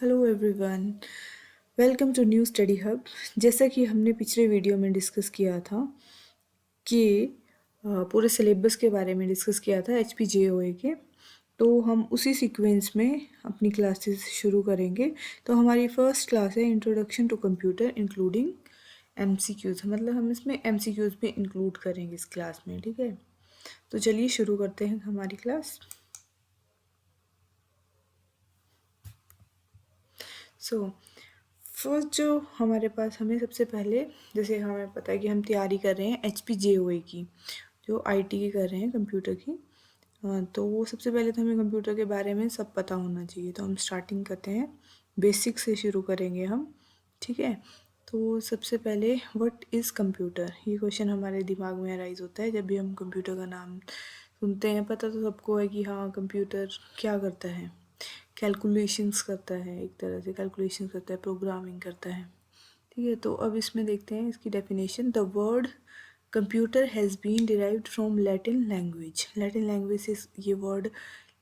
Hello everyone, welcome to new study hub. जैसा कि हमने पिछले वीडियो में डिस्कस किया था कि पूरे सिलेबस के बारे में डिस्कस किया था HPJOA के, तो हम उसी सीक्वेंस में अपनी क्लासेस शुरू करेंगे। तो हमारी फर्स्ट क्लास है introduction to computer including MCQs, मतलब हम इसमें MCQs भी इंक्लूड करेंगे इस क्लास में। ठीक है, तो चलिए शुरू करते हैं हमारी क्लास। फर्स्ट जो हमारे पास, हमें सबसे पहले, जैसे हमें पता है कि हम तैयारी कर रहे हैं HPJOA की, जो IT की कर रहे हैं कंप्यूटर की। तो वो सबसे पहले तो हमें कंप्यूटर के बारे में सब पता होना चाहिए। तो हम स्टार्टिंग करते हैं, बेसिक से शुरू करेंगे हम। ठीक है, तो सबसे पहले व्हाट इज़ कंप्यूटर, ये क्वेश्चन हमारे दिमाग में अराइज होता है जब भी हम कंप्यूटर का नाम सुनते हैं। पता तो सबको है कि हाँ, कंप्यूटर क्या करता है, कैलकुलेशंस करता है, एक तरह से कैलकुलेशन करता है, प्रोग्रामिंग करता है। ठीक है, तो अब इसमें देखते हैं इसकी definition. The word computer has been derived from Latin language. Latin language से ये वर्ड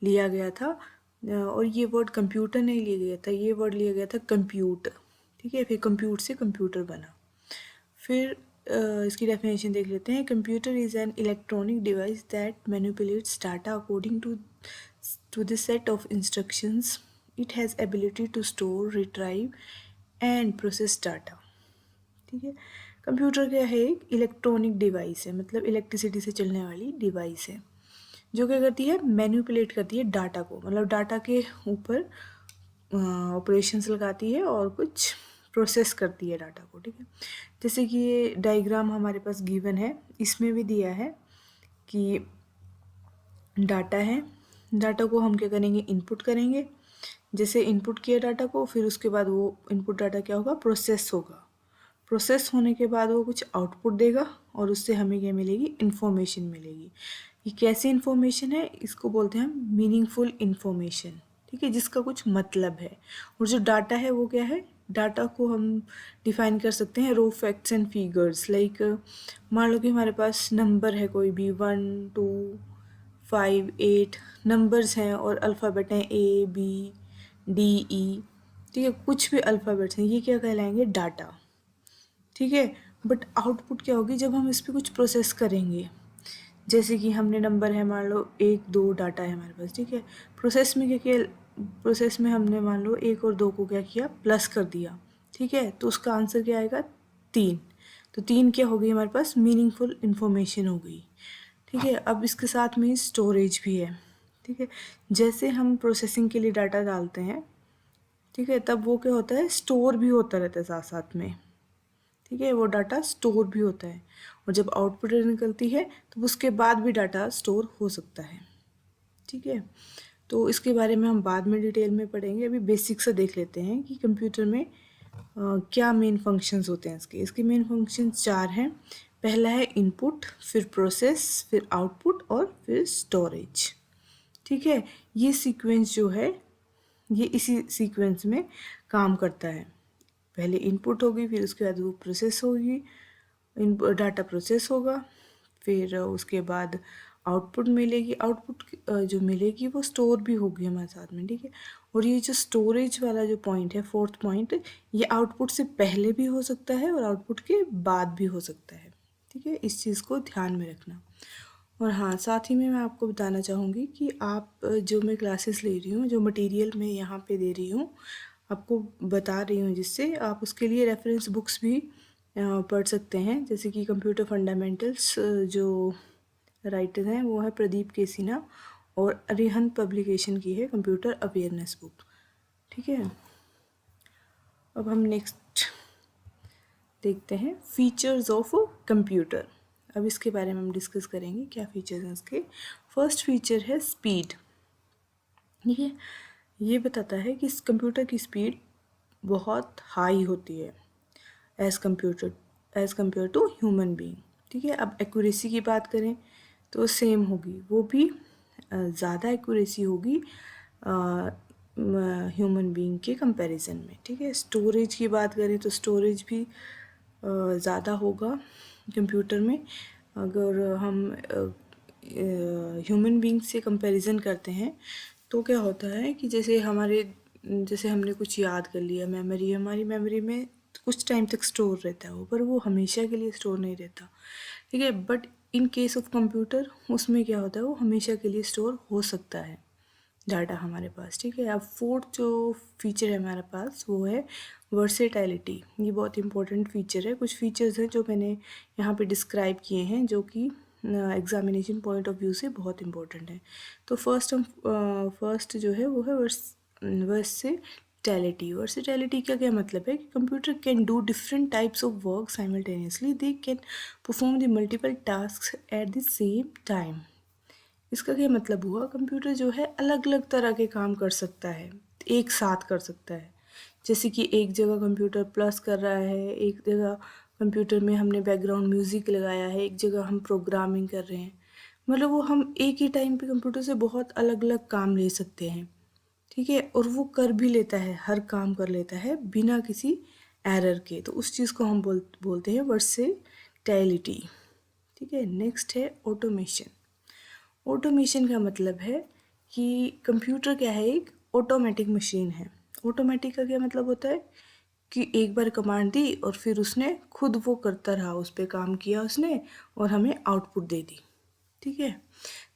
लिया गया था, और ये वर्ड कंप्यूटर नहीं लिया गया था, ये वर्ड लिया गया था कंप्यूट। ठीक है, फिर कंप्यूट से कंप्यूटर बना। फिर इसकी डेफिनेशन देख लेते हैं। Computer is an electronic device that manipulates data according to the set of instructions. It has ability to store, retrieve and process data. ठीक है, कंप्यूटर क्या है? एक इलेक्ट्रॉनिक डिवाइस है, मतलब इलेक्ट्रिसिटी से चलने वाली डिवाइस है, जो क्या करती है? मैनिपुलेट करती है डाटा को, मतलब डाटा के ऊपर ऑपरेशंस लगाती है और कुछ प्रोसेस करती है डाटा को। ठीक है, जैसे कि ये डायग्राम हमारे पास गिवन है, इसमें भी दिया है कि डाटा है, डाटा को हम क्या करेंगे? इनपुट करेंगे। जैसे इनपुट किया डाटा को, फिर उसके बाद वो इनपुट डाटा क्या होगा? प्रोसेस होगा। प्रोसेस होने के बाद वो कुछ आउटपुट देगा और उससे हमें क्या मिलेगी? इन्फॉर्मेशन मिलेगी। ये कैसी इन्फॉर्मेशन है? इसको बोलते हैं हम मीनिंगफुल इन्फॉर्मेशन। ठीक है, जिसका कुछ मतलब है। और जो डाटा है वो क्या है? डाटा को हम डिफाइन कर सकते हैं रो फैक्ट्स एंड फिगर्स। लाइक मान लो कि हमारे पास नंबर है कोई भी, 1 2 5 8 नंबर्स हैं और अल्फ़ाबेट हैं ABDE। ठीक है, कुछ भी अल्फ़ाबेट्स हैं, ये क्या कहलाएंगे? डाटा। ठीक है, बट आउटपुट क्या होगी जब हम इस पर कुछ प्रोसेस करेंगे? जैसे कि हमने नंबर है, मान लो 1 2 डाटा है हमारे पास। ठीक है, प्रोसेस में क्या किया? प्रोसेस में हमने मान लो 1 और 2 को क्या किया? प्लस कर दिया। ठीक है, तो उसका आंसर क्या आएगा? 3। तो 3 क्या हो गई हमारे पास? मीनिंगफुल इन्फॉर्मेशन हो गई। ठीक है, अब इसके साथ में स्टोरेज भी है। ठीक है, जैसे हम प्रोसेसिंग के लिए डाटा डालते हैं, ठीक है, तब वो क्या होता है? स्टोर भी होता रहता है साथ साथ में। ठीक है, वो डाटा स्टोर भी होता है, और जब आउटपुट निकलती है तो उसके बाद भी डाटा स्टोर हो सकता है। ठीक है, तो इसके बारे में हम बाद में डिटेल में पढ़ेंगे। अभी बेसिक से देख लेते हैं कि कंप्यूटर में क्या मेन फंक्शंस होते हैं इसके। इसके मेन फंक्शंस 4 हैं। पहला है इनपुट, फिर प्रोसेस, फिर आउटपुट और फिर स्टोरेज। ठीक है, ये सीक्वेंस जो है, ये इसी सीक्वेंस में काम करता है। पहले इनपुट होगी, फिर उसके बाद वो प्रोसेस होगी, डाटा प्रोसेस होगा, फिर उसके बाद आउटपुट मिलेगी। आउटपुट जो मिलेगी वो स्टोर भी होगी हमारे साथ में। ठीक है, और ये जो स्टोरेज वाला जो पॉइंट है, फोर्थ पॉइंट, ये आउटपुट से पहले भी हो सकता है और आउटपुट के बाद भी हो सकता है। ठीक है, इस चीज़ को ध्यान में रखना। और हाँ, साथ ही में मैं आपको बताना चाहूँगी कि आप जो मैं क्लासेस ले रही हूँ, जो मटेरियल मैं यहाँ पे दे रही हूँ, आपको बता रही हूँ, जिससे आप उसके लिए रेफरेंस बुक्स भी पढ़ सकते हैं। जैसे कि कंप्यूटर फंडामेंटल्स, जो राइटर हैं वो है प्रदीप के सिन्हा, और अरिहंत पब्लिकेशन की है कंप्यूटर अवेयरनेस बुक। ठीक है, अब हम नेक्स्ट देखते हैं फीचर्स ऑफ कंप्यूटर। अब इसके बारे में हम डिस्कस करेंगे क्या फीचर्स हैं इसके। फर्स्ट फीचर है स्पीड। ठीक है, ये बताता है कि इस कंप्यूटर की स्पीड बहुत हाई होती है as computer to human being. ठीक है, अब एक्यूरेसी की बात करें तो सेम होगी, वो भी ज़्यादा एक्यूरेसी होगी ह्यूमन बीइंग के कंपैरिजन में। ठीक है, स्टोरेज की बात करें तो स्टोरेज भी ज़्यादा होगा कंप्यूटर में। अगर हम ह्यूमन बीइंग से कंपैरिजन करते हैं तो क्या होता है कि जैसे हमारे जैसे हमने कुछ याद कर लिया, मेमोरी, हमारी मेमोरी में कुछ टाइम तक स्टोर रहता है वो, पर वो हमेशा के लिए स्टोर नहीं रहता, ठीक है। But in case of computer उसमें क्या होता है, वो हमेशा के लिए स्टोर हो सकता है डाटा हमारे पास, ठीक है। अब फोर्थ जो फीचर है हमारे पास वो है वर्सेटैलिटी। ये बहुत इंपॉर्टेंट फीचर है। कुछ फीचर्स हैं जो मैंने यहाँ पे डिस्क्राइब किए हैं जो कि एग्जामिनेशन पॉइंट ऑफ व्यू से बहुत इंपॉर्टेंट है। तो फर्स्ट जो है वो है वर्सेटैलिटी। वर्सेटैलिटी का क्या मतलब है कि computer can do different types of work simultaneously, they can perform the multiple task at the same time. इसका क्या मतलब हुआ, कंप्यूटर जो है अलग अलग तरह के काम कर सकता है, एक साथ कर सकता है। जैसे कि एक जगह कंप्यूटर प्लस कर रहा है, एक जगह कंप्यूटर में हमने बैकग्राउंड म्यूज़िक लगाया है, एक जगह हम प्रोग्रामिंग कर रहे हैं। मतलब वो हम एक ही टाइम पे कंप्यूटर से बहुत अलग अलग काम ले सकते हैं, ठीक है। और वो कर भी लेता है, हर काम कर लेता है बिना किसी एरर के। तो उस चीज़ को हम बोलते हैं वर्सेटैलिटी, ठीक है। नेक्स्ट है ऑटोमेशन। ऑटोमेशन का मतलब है कि कंप्यूटर क्या है, एक ऑटोमेटिक मशीन है। ऑटोमेटिक का क्या मतलब होता है कि एक बार कमांड दी और फिर उसने खुद वो करता रहा, उस पर काम किया उसने और हमें आउटपुट दे दी, ठीक है।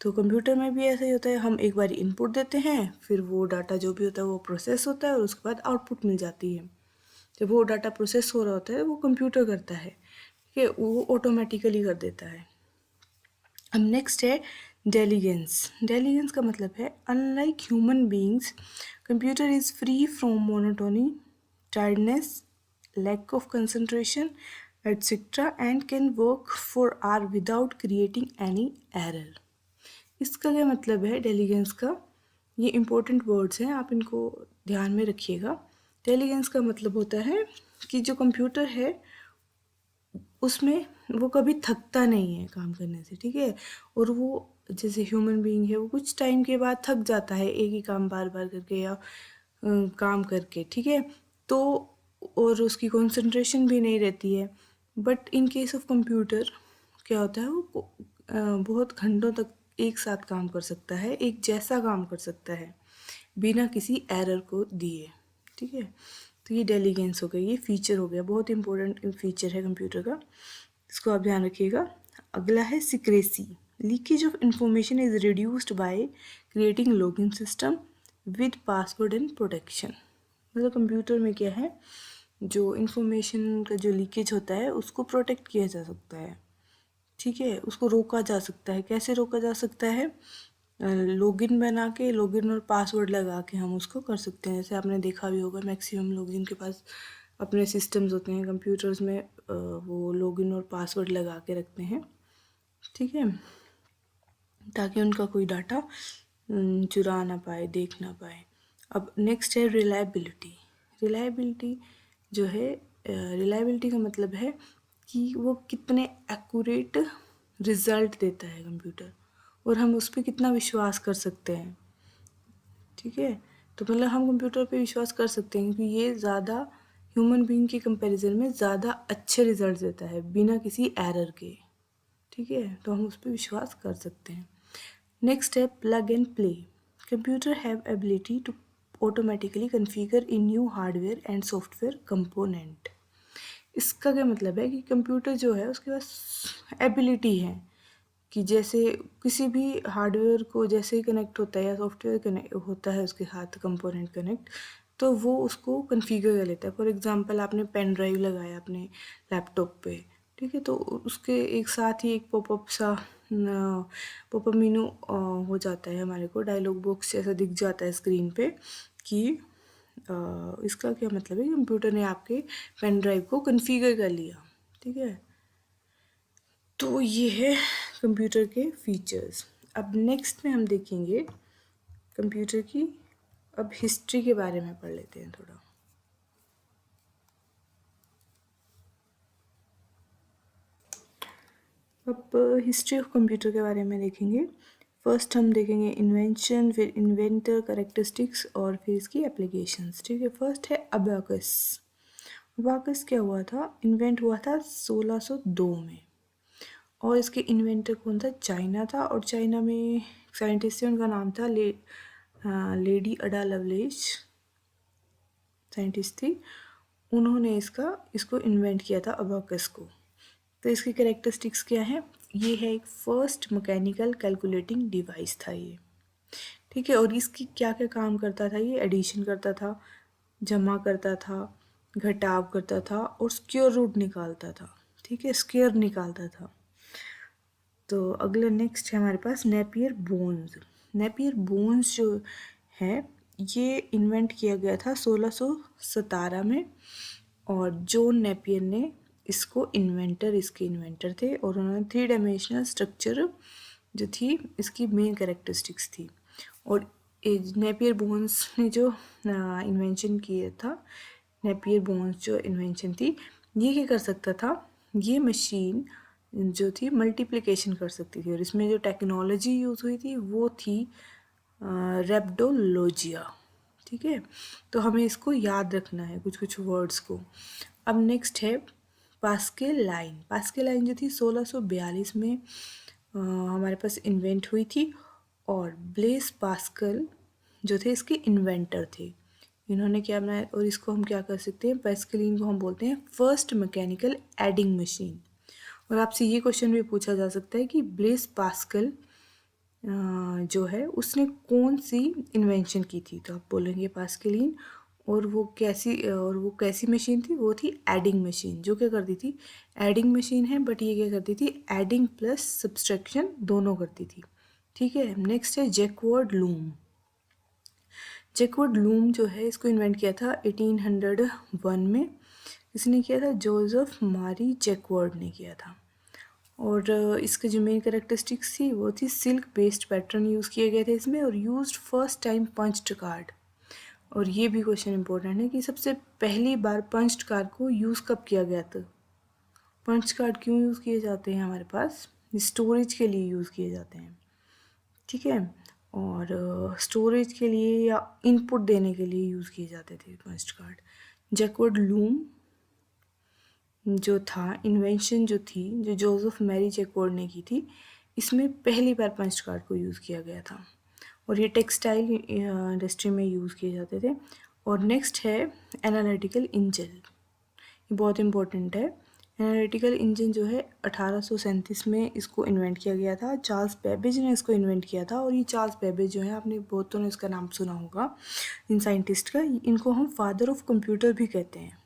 तो कंप्यूटर में भी ऐसा ही होता है, हम एक बार इनपुट देते हैं, फिर वो डाटा जो भी होता है वो प्रोसेस होता है और उसके बाद आउटपुट मिल जाती है। जब वो डाटा प्रोसेस हो रहा होता है वो कंप्यूटर करता है, ठीक है, वो ऑटोमेटिकली कर देता है। अब नेक्स्ट है डेलीगेंस। डेलीगेंस का मतलब है unlike human beings computer is free from monotony, tiredness, lack of concentration etcetera and can work for hour without creating any error. इसका क्या मतलब है डेलीगेंस का, ये इंपॉर्टेंट वर्ड्स हैं, आप इनको ध्यान में रखिएगा। डेलीगेंस का मतलब होता है कि जो कंप्यूटर है उसमें वो कभी थकता नहीं है काम करने से, ठीक है। और वो जैसे ह्यूमन बीइंग है वो कुछ टाइम के बाद थक जाता है एक ही काम बार बार करके या काम करके, ठीक है। तो और उसकी कंसंट्रेशन भी नहीं रहती है। But in case of computer क्या होता है, वो बहुत घंटों तक एक साथ काम कर सकता है, एक जैसा काम कर सकता है बिना किसी एरर को दिए, ठीक है। तो ये डेलीगेंस हो गया, ये फीचर हो गया, बहुत इंपॉर्टेंट फीचर है कंप्यूटर का, इसको आप ध्यान रखिएगा। अगला है secrecy. Leakage of information is reduced by creating login system with password and protection. मतलब कंप्यूटर में क्या है, जो इंफॉर्मेशन का जो लीकेज होता है उसको प्रोटेक्ट किया जा सकता है, ठीक है, उसको रोका जा सकता है। कैसे रोका जा सकता है, लॉगिन बना के, लॉगिन और पासवर्ड लगा के हम उसको कर सकते हैं। जैसे आपने देखा भी होगा मैक्सिमम लोग जिनके पास अपने सिस्टम्स होते हैं कंप्यूटर्स में, वो लॉगिन और पासवर्ड लगा के रखते हैं, ठीक है, ताकि उनका कोई डाटा चुरा ना पाए, देख ना पाए। अब नेक्स्ट है रिलायबिलिटी। रिलायबिलिटी जो है, रिलायबिलिटी का मतलब है कि वो कितने एक्यूरेट रिजल्ट देता है कंप्यूटर और हम उस पर कितना विश्वास कर सकते हैं, ठीक है। तो मतलब हम कंप्यूटर पे विश्वास कर सकते हैं क्योंकि ये ज़्यादा ह्यूमन बीइंग के कंपैरिजन में ज़्यादा अच्छे रिजल्ट देता है बिना किसी एरर के, ठीक है। तो हम उस पर विश्वास कर सकते हैं। नेक्स्ट है plug and play. Computer have ability to automatically configure in new hardware and software component. इसका क्या मतलब है कि कंप्यूटर जो है उसके पास एबिलिटी है कि जैसे किसी भी हार्डवेयर को जैसे ही कनेक्ट होता है या सॉफ्टवेयर कनेक्ट होता है उसके साथ कंपोनेंट कनेक्ट, तो वो उसको कन्फिगर कर लेता है। फॉर एग्जांपल आपने पेन ड्राइव लगाया अपने लैपटॉप पे, ठीक है, तो उसके एक साथ ही एक पॉपअप सा पॉपअप मेनू हो जाता है, हमारे को डायलॉग बॉक्स जैसा दिख जाता है स्क्रीन पे कि इसका क्या मतलब है, कंप्यूटर ने आपके पेन ड्राइव को कन्फिगर कर लिया, ठीक है। तो ये है कंप्यूटर के फीचर्स। अब नेक्स्ट में हम देखेंगे कंप्यूटर की, अब हिस्ट्री के बारे में पढ़ लेते हैं थोड़ा। अब हिस्ट्री ऑफ कंप्यूटर के बारे में देखेंगे। फर्स्ट हम देखेंगे इन्वेंशन, फिर इन्वेंटर कैरेक्टरिस्टिक्स और फिर इसकी एप्लीकेशंस, ठीक है। फर्स्ट है अबाकस। अबाकस क्या हुआ था, इन्वेंट हुआ था 1602 में और इसके इन्वेंटर कौन था, चाइना था। और चाइना में साइंटिस्ट है, उनका नाम था लेडी अडा लवलेज, साइंटिस्ट थी, उन्होंने इसको इन्वेंट किया था अबाकस को। तो इसकी कैरेक्टरिस्टिक्स क्या है? ये है एक फर्स्ट मैकेनिकल कैलकुलेटिंग डिवाइस था ये, ठीक है। और इसकी क्या क्या काम करता था? ये एडिशन करता था, जमा करता था, घटाव करता था और स्क्वायर रूट निकालता था, ठीक है, स्क्वायर निकालता था। तो अगला नेक्स्ट है हमारे पास नेपियर बोन्स। नेपियर बोन्स जो है ये इन्वेंट किया गया था 1617 में, और जॉन नेपियर ने इसके इन्वेंटर थे, और उन्होंने 3 डायमेंशनल स्ट्रक्चर जो थी इसकी मेन कैरेक्टरिस्टिक्स थी। और नेपियर बोन्स ने जो इन्वेंशन किया था, नेपियर बोन्स जो इन्वेंशन थी, ये क्या कर सकता था? ये मशीन जो थी मल्टीप्लिकेशन कर सकती थी, और इसमें जो टेक्नोलॉजी यूज़ हुई थी वो थी रेप्डोलॉजिया, ठीक है। तो हमें इसको याद रखना है कुछ कुछ वर्ड्स को। अब नेक्स्ट है पास्कल लाइन। पास्कल लाइन जो थी 1642 में हमारे पास इन्वेंट हुई थी, और ब्लेस पास्कल जो थे इसके इन्वेंटर थे। इन्होंने क्या बनाया, और इसको हम क्या कर सकते हैं? पास्कलिन को हम बोलते हैं फर्स्ट मैकेनिकल एडिंग मशीन। और आपसे ये क्वेश्चन भी पूछा जा सकता है कि ब्लेस पास्कल जो है उसने कौन सी इन्वेंशन की थी? तो आप बोलेंगे पास्कलिन। और वो कैसी मशीन थी? वो थी एडिंग मशीन, जो क्या करती थी? एडिंग मशीन है, बट ये क्या करती थी? एडिंग प्लस सब्सट्रैक्शन दोनों करती थी, ठीक है। नेक्स्ट है जैकवर्ड लूम। जैकवर्ड लूम जो है इसको इन्वेंट किया था 1801 में। इसने किया था? जोसेफ मारी जैकवर्ड ने किया था। और इसके जो मेन कैरेक्टरिस्टिक्स थी वो थी सिल्क बेस्ड पैटर्न यूज़ किए गए थे इसमें, और used first time punched card. और ये भी क्वेश्चन इंपॉर्टेंट है कि सबसे पहली बार पंच्ड कार्ड को यूज़ कब किया गया था? पंच कार्ड क्यों यूज़ किए जाते हैं हमारे पास? स्टोरेज के लिए यूज़ किए जाते हैं, ठीक है। और स्टोरेज के लिए या इनपुट देने के लिए यूज़ किए जाते थे पंच कार्ड। जैकवर्ड लूम जो था, इन्वेंशन जो थी, जो जोसेफ मैरी जैकवर्ड ने की थी, इसमें पहली बार पंच कार्ड को यूज़ किया गया था, और ये टेक्सटाइल इंडस्ट्री में यूज़ किए जाते थे। और नेक्स्ट है एनालिटिकल इंजन। ये बहुत इंपॉर्टेंट है। एनालिटिकल इंजन जो है 1837 में इसको इन्वेंट किया गया था। चार्ल्स बेबेज ने इसको इन्वेंट किया था, और ये चार्ल्स बेबेज जो है, आपने बहुतों ने इसका नाम सुना होगा इन साइंटिस्ट का। इनको हम फादर ऑफ कंप्यूटर भी कहते हैं,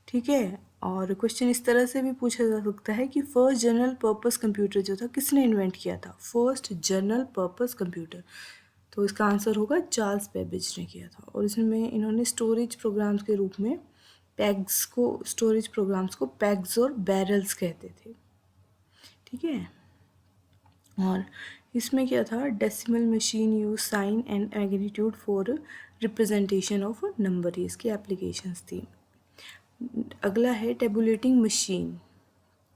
ठीक है। और क्वेश्चन इस तरह से भी पूछा जा सकता है कि फर्स्ट जनरल पर्पस कंप्यूटर जो था किसने इन्वेंट किया था? फर्स्ट जनरल पर्पस कंप्यूटर, तो इसका आंसर होगा चार्ल्स बेबेज ने किया था। और इसमें इन्होंने स्टोरेज प्रोग्राम्स के रूप में स्टोरेज प्रोग्राम्स को पैग्स और बैरल्स कहते थे, ठीक है। और इसमें क्या था? Decimal machine use sign and magnitude for representation of number, इसकी एप्लीकेशंस थी। अगला है टेबुलेटिंग मशीन।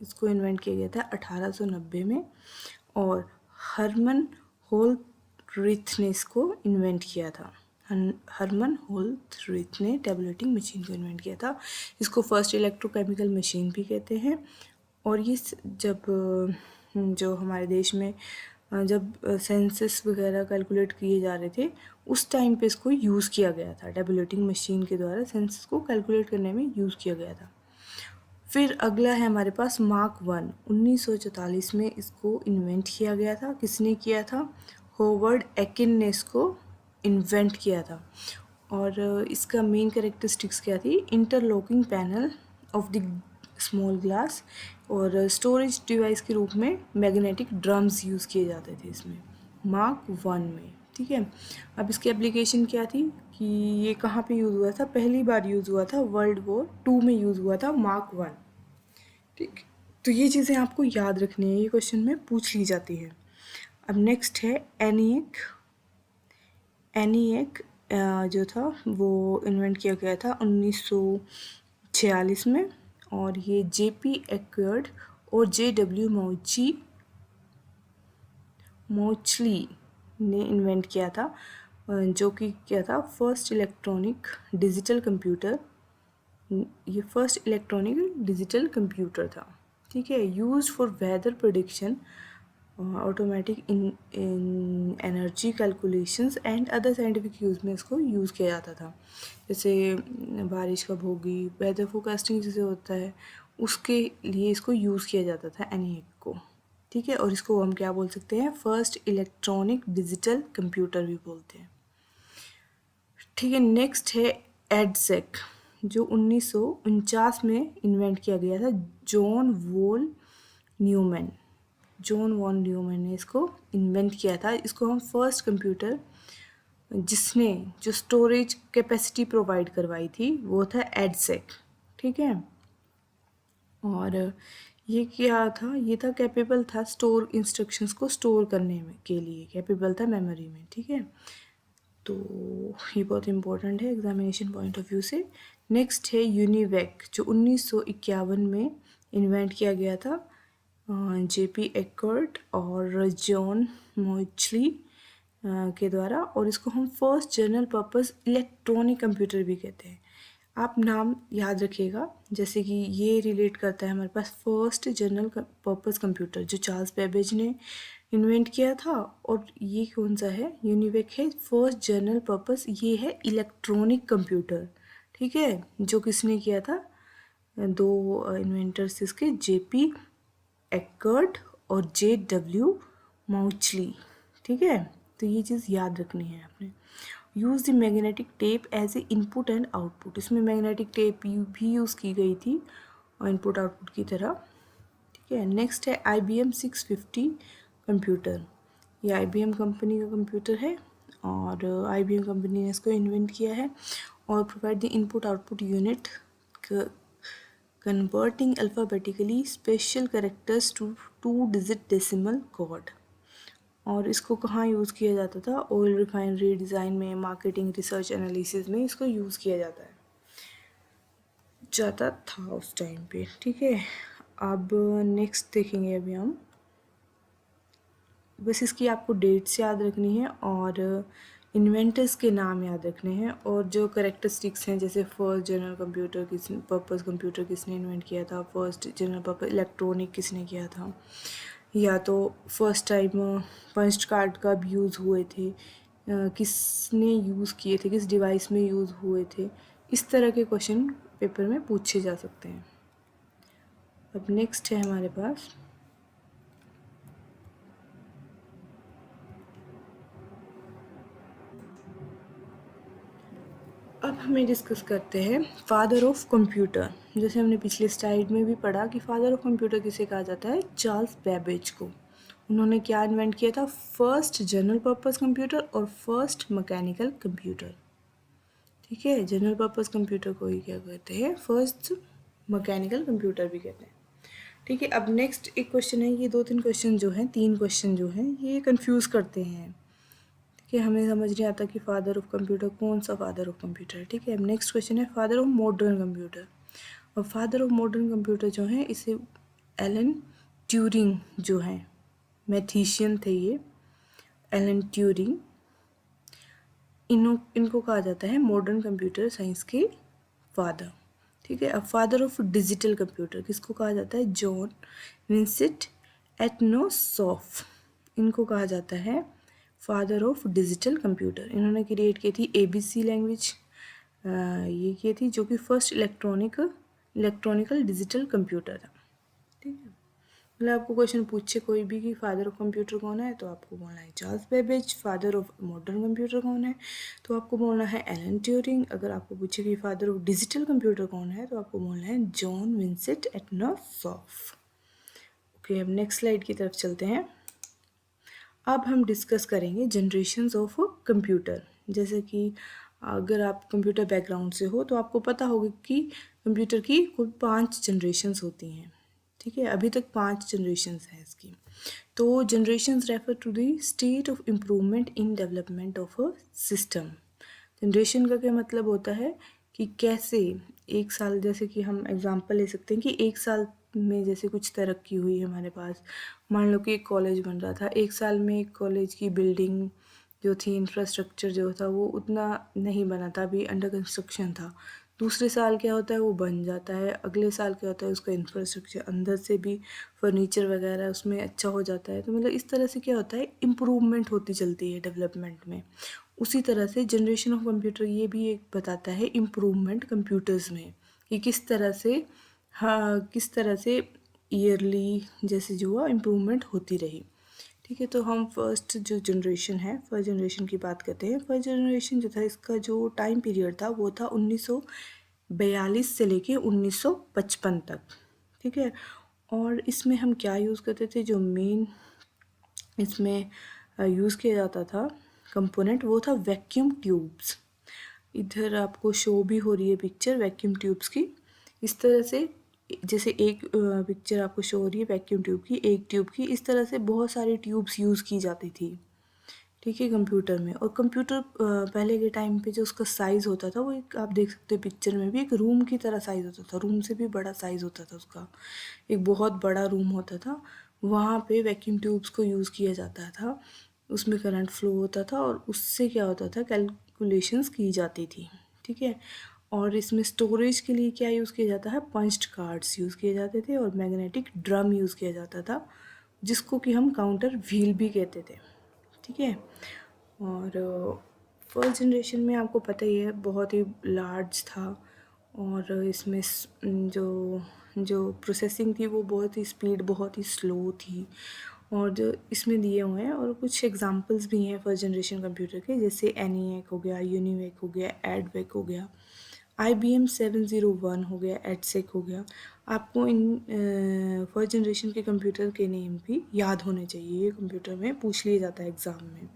इसको इन्वेंट किया गया था 1890 में, और हरमन होल्थरिथ ने इसको इन्वेंट किया था। हरमन होल्थरिथ ने टेबुलेटिंग मशीन को इन्वेंट किया था। इसको फर्स्ट इलेक्ट्रोकेमिकल मशीन भी कहते हैं। और ये जब जो हमारे देश में जब सेंसस वगैरह कैलकुलेट किए जा रहे थे, उस टाइम पे इसको यूज़ किया गया था। टेबुलेटिंग मशीन के द्वारा सेंसस को कैलकुलेट करने में यूज़ किया गया था। फिर अगला है हमारे पास मार्क 1। 1944 में इसको इन्वेंट किया गया था। किसने किया था? होवर्ड एकिन ने इसको इन्वेंट किया था। और इसका मेन कैरेक्टरिस्टिक्स क्या थी? Interlocking panel of the small glass, और स्टोरेज डिवाइस के रूप में मैग्नेटिक ड्रम्स यूज़ किए जाते थे इसमें, मार्क 1 में, ठीक है। अब इसकी एप्लीकेशन क्या थी कि ये कहाँ पे यूज़ हुआ था? पहली बार यूज़ हुआ था वर्ल्ड वॉर 2 में यूज़ हुआ था मार्क 1, ठीक। तो ये चीज़ें आपको याद रखनी है, ये क्वेश्चन में पूछ ली जाती है। अब नेक्स्ट है एनिएक। एनिएक जो था वो इन्वेंट किया गया था 1946 में, और ये जेपी एक्वर्ड और जेडब्ल्यू मोचली ने इन्वेंट किया था, जो कि क्या था? First electronic digital computer. ये फर्स्ट इलेक्ट्रॉनिक डिजिटल कंप्यूटर था, ठीक है। Used for weather prediction automatic in energy calculations and other scientific use में इसको यूज़ किया जाता था। जैसे बारिश कब होगी, वेदर फोरकास्टिंग जैसे होता है, उसके लिए इसको यूज़ किया जाता था एनईएक को। ठीक है, और इसको हम क्या बोल सकते हैं, फर्स्ट इलेक्ट्रॉनिक डिजिटल कंप्यूटर भी बोलते हैं। ठीक है, नेक्स्ट है एडसेक, जो 1949 में इन्वेंट किया गया था जॉन वॉन न्यूमैन ने इसको इन्वेंट किया था। इसको हम फर्स्ट कंप्यूटर जिसने जो स्टोरेज कैपेसिटी प्रोवाइड करवाई थी वो था एडसेक। ठीक है, और ये क्या था, ये था कैपेबल था स्टोर इंस्ट्रक्शंस को स्टोर करने में के लिए कैपेबल था मेमोरी में। ठीक है, तो ये बहुत इंपॉर्टेंट है एग्जामिनेशन पॉइंट ऑफ व्यू से। नेक्स्ट है यूनिवैक, जो 1951 में इन्वेंट किया गया था जेपी एक्कर्ट और जॉन मोचली के द्वारा, और इसको हम first general purpose electronic computer भी कहते हैं। आप नाम याद रखिएगा, जैसे कि ये रिलेट करता है हमारे पास फर्स्ट जनरल पर्पस कंप्यूटर जो चार्ल्स बेबेज ने इन्वेंट किया था, और ये कौन सा है, यूनिवेक है फर्स्ट जनरल पर्पस, ये है इलेक्ट्रॉनिक कंप्यूटर। ठीक है, जो किसने किया था, दो इन्वेंटर्स इसके, जेपी एक्कर्ट और जे.डब्ल्यू. माउचली। ठीक है, तो ये चीज़ याद रखनी है आपने। Use the magnetic tape as a input and output, इसमें मैग्नेटिक टेप भी यूज़ की गई थी और इनपुट आउटपुट की तरह। ठीक है, नेक्स्ट है IBM 650 कंप्यूटर, ये IBM कंपनी का कंप्यूटर है, और IBM कंपनी ने इसको इन्वेंट किया है, और provide the input output unit converting alphabetically special characters to 2-digit decimal code. और इसको कहाँ यूज़ किया जाता था, ऑयल रिफाइनरी डिज़ाइन में, मार्केटिंग, रिसर्च, एनालिसिस में इसको यूज़ किया जाता था उस टाइम पे। ठीक है, अब नेक्स्ट देखेंगे अभी हम, बस इसकी आपको डेट्स याद रखनी है और इन्वेंटर्स के नाम याद रखने हैं, और जो करेक्टरिस्टिक्स हैं, जैसे first general computer purpose computer किसने इन्वेंट किया था, फर्स्ट जनरल पर्पस इलेक्ट्रॉनिक किसने किया था, या तो फर्स्ट टाइम पंच कार्ड कब यूज़ हुए थे, किसने यूज़ किए थे, किस डिवाइस में यूज़ हुए थे, इस तरह के क्वेश्चन पेपर में पूछे जा सकते हैं। अब नेक्स्ट है हमारे पास, अब हमें डिस्कस करते हैं फादर ऑफ कंप्यूटर। जैसे हमने पिछले स्लाइड में भी पढ़ा कि फादर ऑफ कंप्यूटर किसे कहा जाता है, चार्ल्स बेबेज को। उन्होंने क्या इन्वेंट किया था, फर्स्ट जनरल पर्पस कंप्यूटर और फर्स्ट मैकेनिकल कंप्यूटर। ठीक है, जनरल पर्पस कंप्यूटर को ही क्या कहते हैं, फर्स्ट मैकेनिकल कंप्यूटर भी कहते हैं। ठीक है, अब नेक्स्ट एक क्वेश्चन है, ये 2-3 क्वेश्चन जो हैं, 3 क्वेश्चन जो हैं, ये कंफ्यूज करते हैं कि हमें समझ नहीं आता कि फादर ऑफ कंप्यूटर कौन सा फादर ऑफ कंप्यूटर है। ठीक है, अब नेक्स्ट क्वेश्चन है फादर ऑफ मॉडर्न कंप्यूटर, और फादर ऑफ मॉडर्न कंप्यूटर जो है इसे एलन ट्यूरिंग जो है, मैथीशियन थे ये, एलन ट्यूरिंग, इनको कहा जाता है मॉडर्न कंप्यूटर साइंस के फादर। ठीक है, अब फादर ऑफ डिजिटल कंप्यूटर किसको कहा जाता है, जॉन विंसेंट एटनोसॉफ, इनको कहा जाता है फादर ऑफ डिजिटल कंप्यूटर। इन्होंने क्रिएट की थी ABC लैंग्वेज, ये की थी, जो कि फर्स्ट इलेक्ट्रॉनिकल डिजिटल कंप्यूटर था। ठीक है, मतलब आपको क्वेश्चन पूछे कोई भी कि फादर ऑफ कंप्यूटर कौन है, तो आपको बोलना है Charles Babbage. Father of modern computer कौन है, तो आपको बोलना है एलन ट्यूरिंग। अगर आपको पूछे कि फादर ऑफ डिजिटल कंप्यूटर कौन है, तो आपको बोलना है जॉन विंसेंट एटनोसॉफ। ओके, अब नेक्स्ट स्लाइड की तरफ चलते हैं। अब हम डिस्कस करेंगे जनरेशन्स ऑफ कंप्यूटर। जैसे कि अगर आप कंप्यूटर बैकग्राउंड से हो तो आपको पता होगा कि कंप्यूटर की कुल 5 जनरेशन्स होती हैं। ठीक है, अभी तक 5 जनरेशन्स हैं इसकी। तो generations refer to the state of improvement in development of a system. Generation का क्या मतलब होता है कि कैसे एक साल, जैसे कि हम एग्जांपल ले सकते हैं कि एक साल में जैसे कुछ तरक्की हुई हमारे पास। मान लो कि एक कॉलेज बन रहा था, एक साल में एक कॉलेज की बिल्डिंग जो थी, इंफ्रास्ट्रक्चर जो था वो उतना नहीं बना था, अभी अंडर कंस्ट्रक्शन था। दूसरे साल क्या होता है वो बन जाता है, अगले साल क्या होता है उसका इंफ्रास्ट्रक्चर अंदर से भी फर्नीचर वगैरह उसमें अच्छा हो जाता है। तो मतलब इस तरह से क्या होता है, इम्प्रूवमेंट होती चलती है डेवलपमेंट में। उसी तरह से जनरेशन ऑफ कंप्यूटर ये भी एक बताता है इम्प्रूवमेंट कंप्यूटर्स में, कि किस तरह से, हाँ, किस तरह से ईयरली जैसे जो हुआ इम्प्रूवमेंट होती रही। ठीक है, तो हम फर्स्ट जो जनरेशन है, फर्स्ट जनरेशन की बात करते हैं। फर्स्ट जनरेशन जो था इसका जो टाइम पीरियड था वो था 1942 से लेके 1955 तक। ठीक है, और इसमें हम क्या यूज़ करते थे, जो मेन इसमें यूज़ किया जाता था कंपोनेंट वो था वैक्यूम ट्यूब्स। इधर आपको शो भी हो रही है पिक्चर वैक्यूम ट्यूब्स की। इस तरह से जैसे एक पिक्चर आपको शो हो रही है वैक्यूम ट्यूब की, एक ट्यूब की, इस तरह से बहुत सारी ट्यूब्स यूज़ की जाती थी। ठीक है, कंप्यूटर में। और कंप्यूटर पहले के टाइम पे जो उसका साइज़ होता था वो एक, आप देख सकते हैं पिक्चर में भी, एक रूम की तरह साइज़ होता था, रूम से भी बड़ा साइज़ होता था उसका, एक बहुत बड़ा रूम होता था। वहाँ पे वैक्यूम ट्यूब्स को यूज़ किया जाता था, उसमें करंट फ्लो होता था और उससे क्या होता था, कैलकुलेशंस की जाती थी। ठीक है, और इसमें स्टोरेज के लिए क्या यूज़ किया जाता है, पंच्ड कार्ड्स यूज़ किए जाते थे और मैग्नेटिक ड्रम यूज़ किया जाता था, जिसको कि हम काउंटर व्हील भी कहते थे। ठीक है, और फर्स्ट जनरेशन में आपको पता ही है बहुत ही लार्ज था, और इसमें जो जो प्रोसेसिंग थी वो बहुत ही स्पीड बहुत ही स्लो थी, और जो इसमें दिए हुए हैं और कुछ एग्जांपल्स भी हैं फर्स्ट जनरेशन कंप्यूटर के, जैसे एनीएक हो गया, यूनिवेक हो गया, एडवेक हो गया, IBM 701 हो गया, एडसेक हो गया। आपको इन फर्स्ट जनरेशन के कंप्यूटर के नेम भी याद होने चाहिए, ये कंप्यूटर में पूछ लिया जाता है एग्ज़ाम में।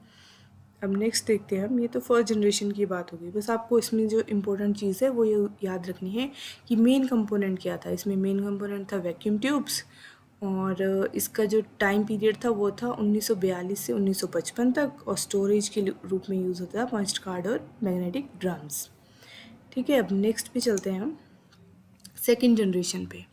अब नेक्स्ट देखते हैं हम, ये तो फर्स्ट जनरेशन की बात होगी। बस आपको इसमें जो इम्पोर्टेंट चीज़ है वो ये याद रखनी है कि मेन कंपोनेंट क्या था। इसमें मेन कंपोनेंट था वैक्यूम ट्यूब्स, और इसका जो टाइम पीरियड था वो था 1942 से 1955 तक, और स्टोरेज के रूप में यूज़ होता था पंच्ड कार्ड और मैग्नेटिक ड्रम्स। ठीक है, अब नेक्स्ट पे चलते हैं हम सेकेंड जनरेशन पे।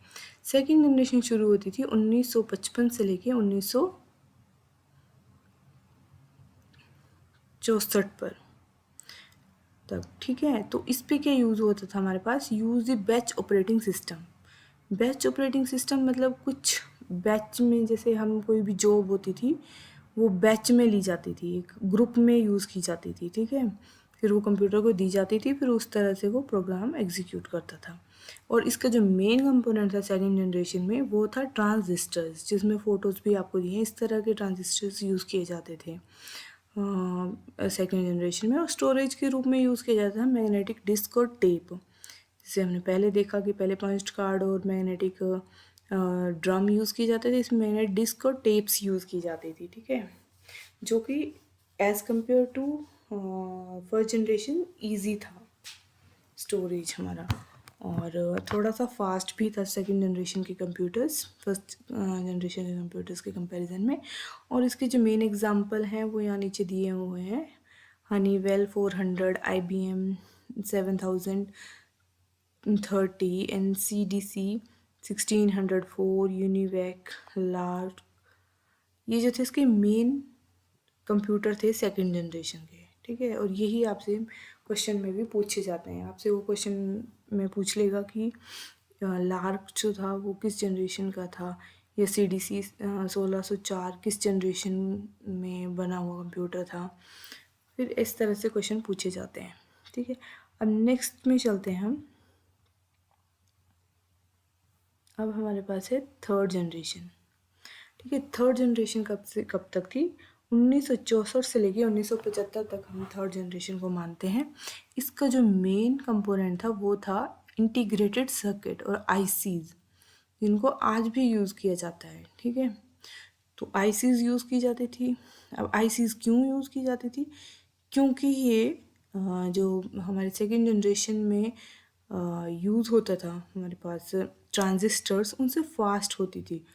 सेकेंड जनरेशन शुरू होती थी 1955 से लेके 1964 पर तक। ठीक है, तो इस पे क्या यूज़ होता था हमारे पास, use the batch operating system. Batch operating system मतलब कुछ बैच में, जैसे हम कोई भी जॉब होती थी वो बैच में ली जाती थी, एक ग्रुप में यूज़ की जाती थी। ठीक है, फिर वो कंप्यूटर को दी जाती थी, फिर उस तरह से वो प्रोग्राम एग्जीक्यूट करता था। और इसका जो मेन कंपोनेंट था सेकेंड जनरेशन में वो था ट्रांजिस्टर्स, जिसमें फ़ोटोज़ भी आपको दिए हैं। इस तरह के ट्रांजिस्टर्स यूज़ किए जाते थे सेकेंड जनरेशन में। और स्टोरेज के रूप में यूज़ किया जाता है मैग्नेटिक डिस्क और टेप, जैसे हमने पहले देखा कि पहले पंच्ड कार्ड और मैग्नेटिक ड्रम यूज़ किए जाते थे, इसमें मैग्नेटिक डिस्क और टेप्स यूज़ की जाती थी। ठीक है, जो कि as compare to first generation easy था स्टोरेज हमारा, और थोड़ा सा फास्ट भी था सेकंड जनरेशन के कंप्यूटर्स फर्स्ट जनरेशन के कंप्यूटर्स के कंपैरिजन में। और इसके जो मेन एग्जांपल हैं वो यहाँ नीचे दिए हुए हैं, Honeywell 400, IBM 7030, NCDC 1604, UNIVAC, lark, ये जो थे इसके मेन कंप्यूटर थे सेकंड जनरेशन के। ठीक है, और यही आपसे क्वेश्चन में भी पूछे जाते हैं। आपसे वो क्वेश्चन में पूछ लेगा कि लार्क जो था वो किस जनरेशन का था, या CDC 1604 किस जनरेशन में बना हुआ कंप्यूटर था। फिर इस तरह से क्वेश्चन पूछे जाते हैं। ठीक है, अब नेक्स्ट में चलते हैं हम। अब हमारे पास है थर्ड जनरेशन। ठीक है, थर्ड जनरेशन कब से कब तक थी, 1964 से लेके 1975 तक हम थर्ड जनरेशन को मानते हैं। इसका जो मेन कंपोनेंट था वो था इंटीग्रेटेड सर्किट और आईसीज, जिनको आज भी यूज़ किया जाता है। ठीक है, तो आईसीज यूज़ की जाती थी। अब आईसीज क्यों यूज़ की जाती थी, क्योंकि ये जो हमारे सेकेंड जनरेशन में यूज़ होता था हमारे पास ट्रांजिस्टर्स, उनसे फास्ट होती थी।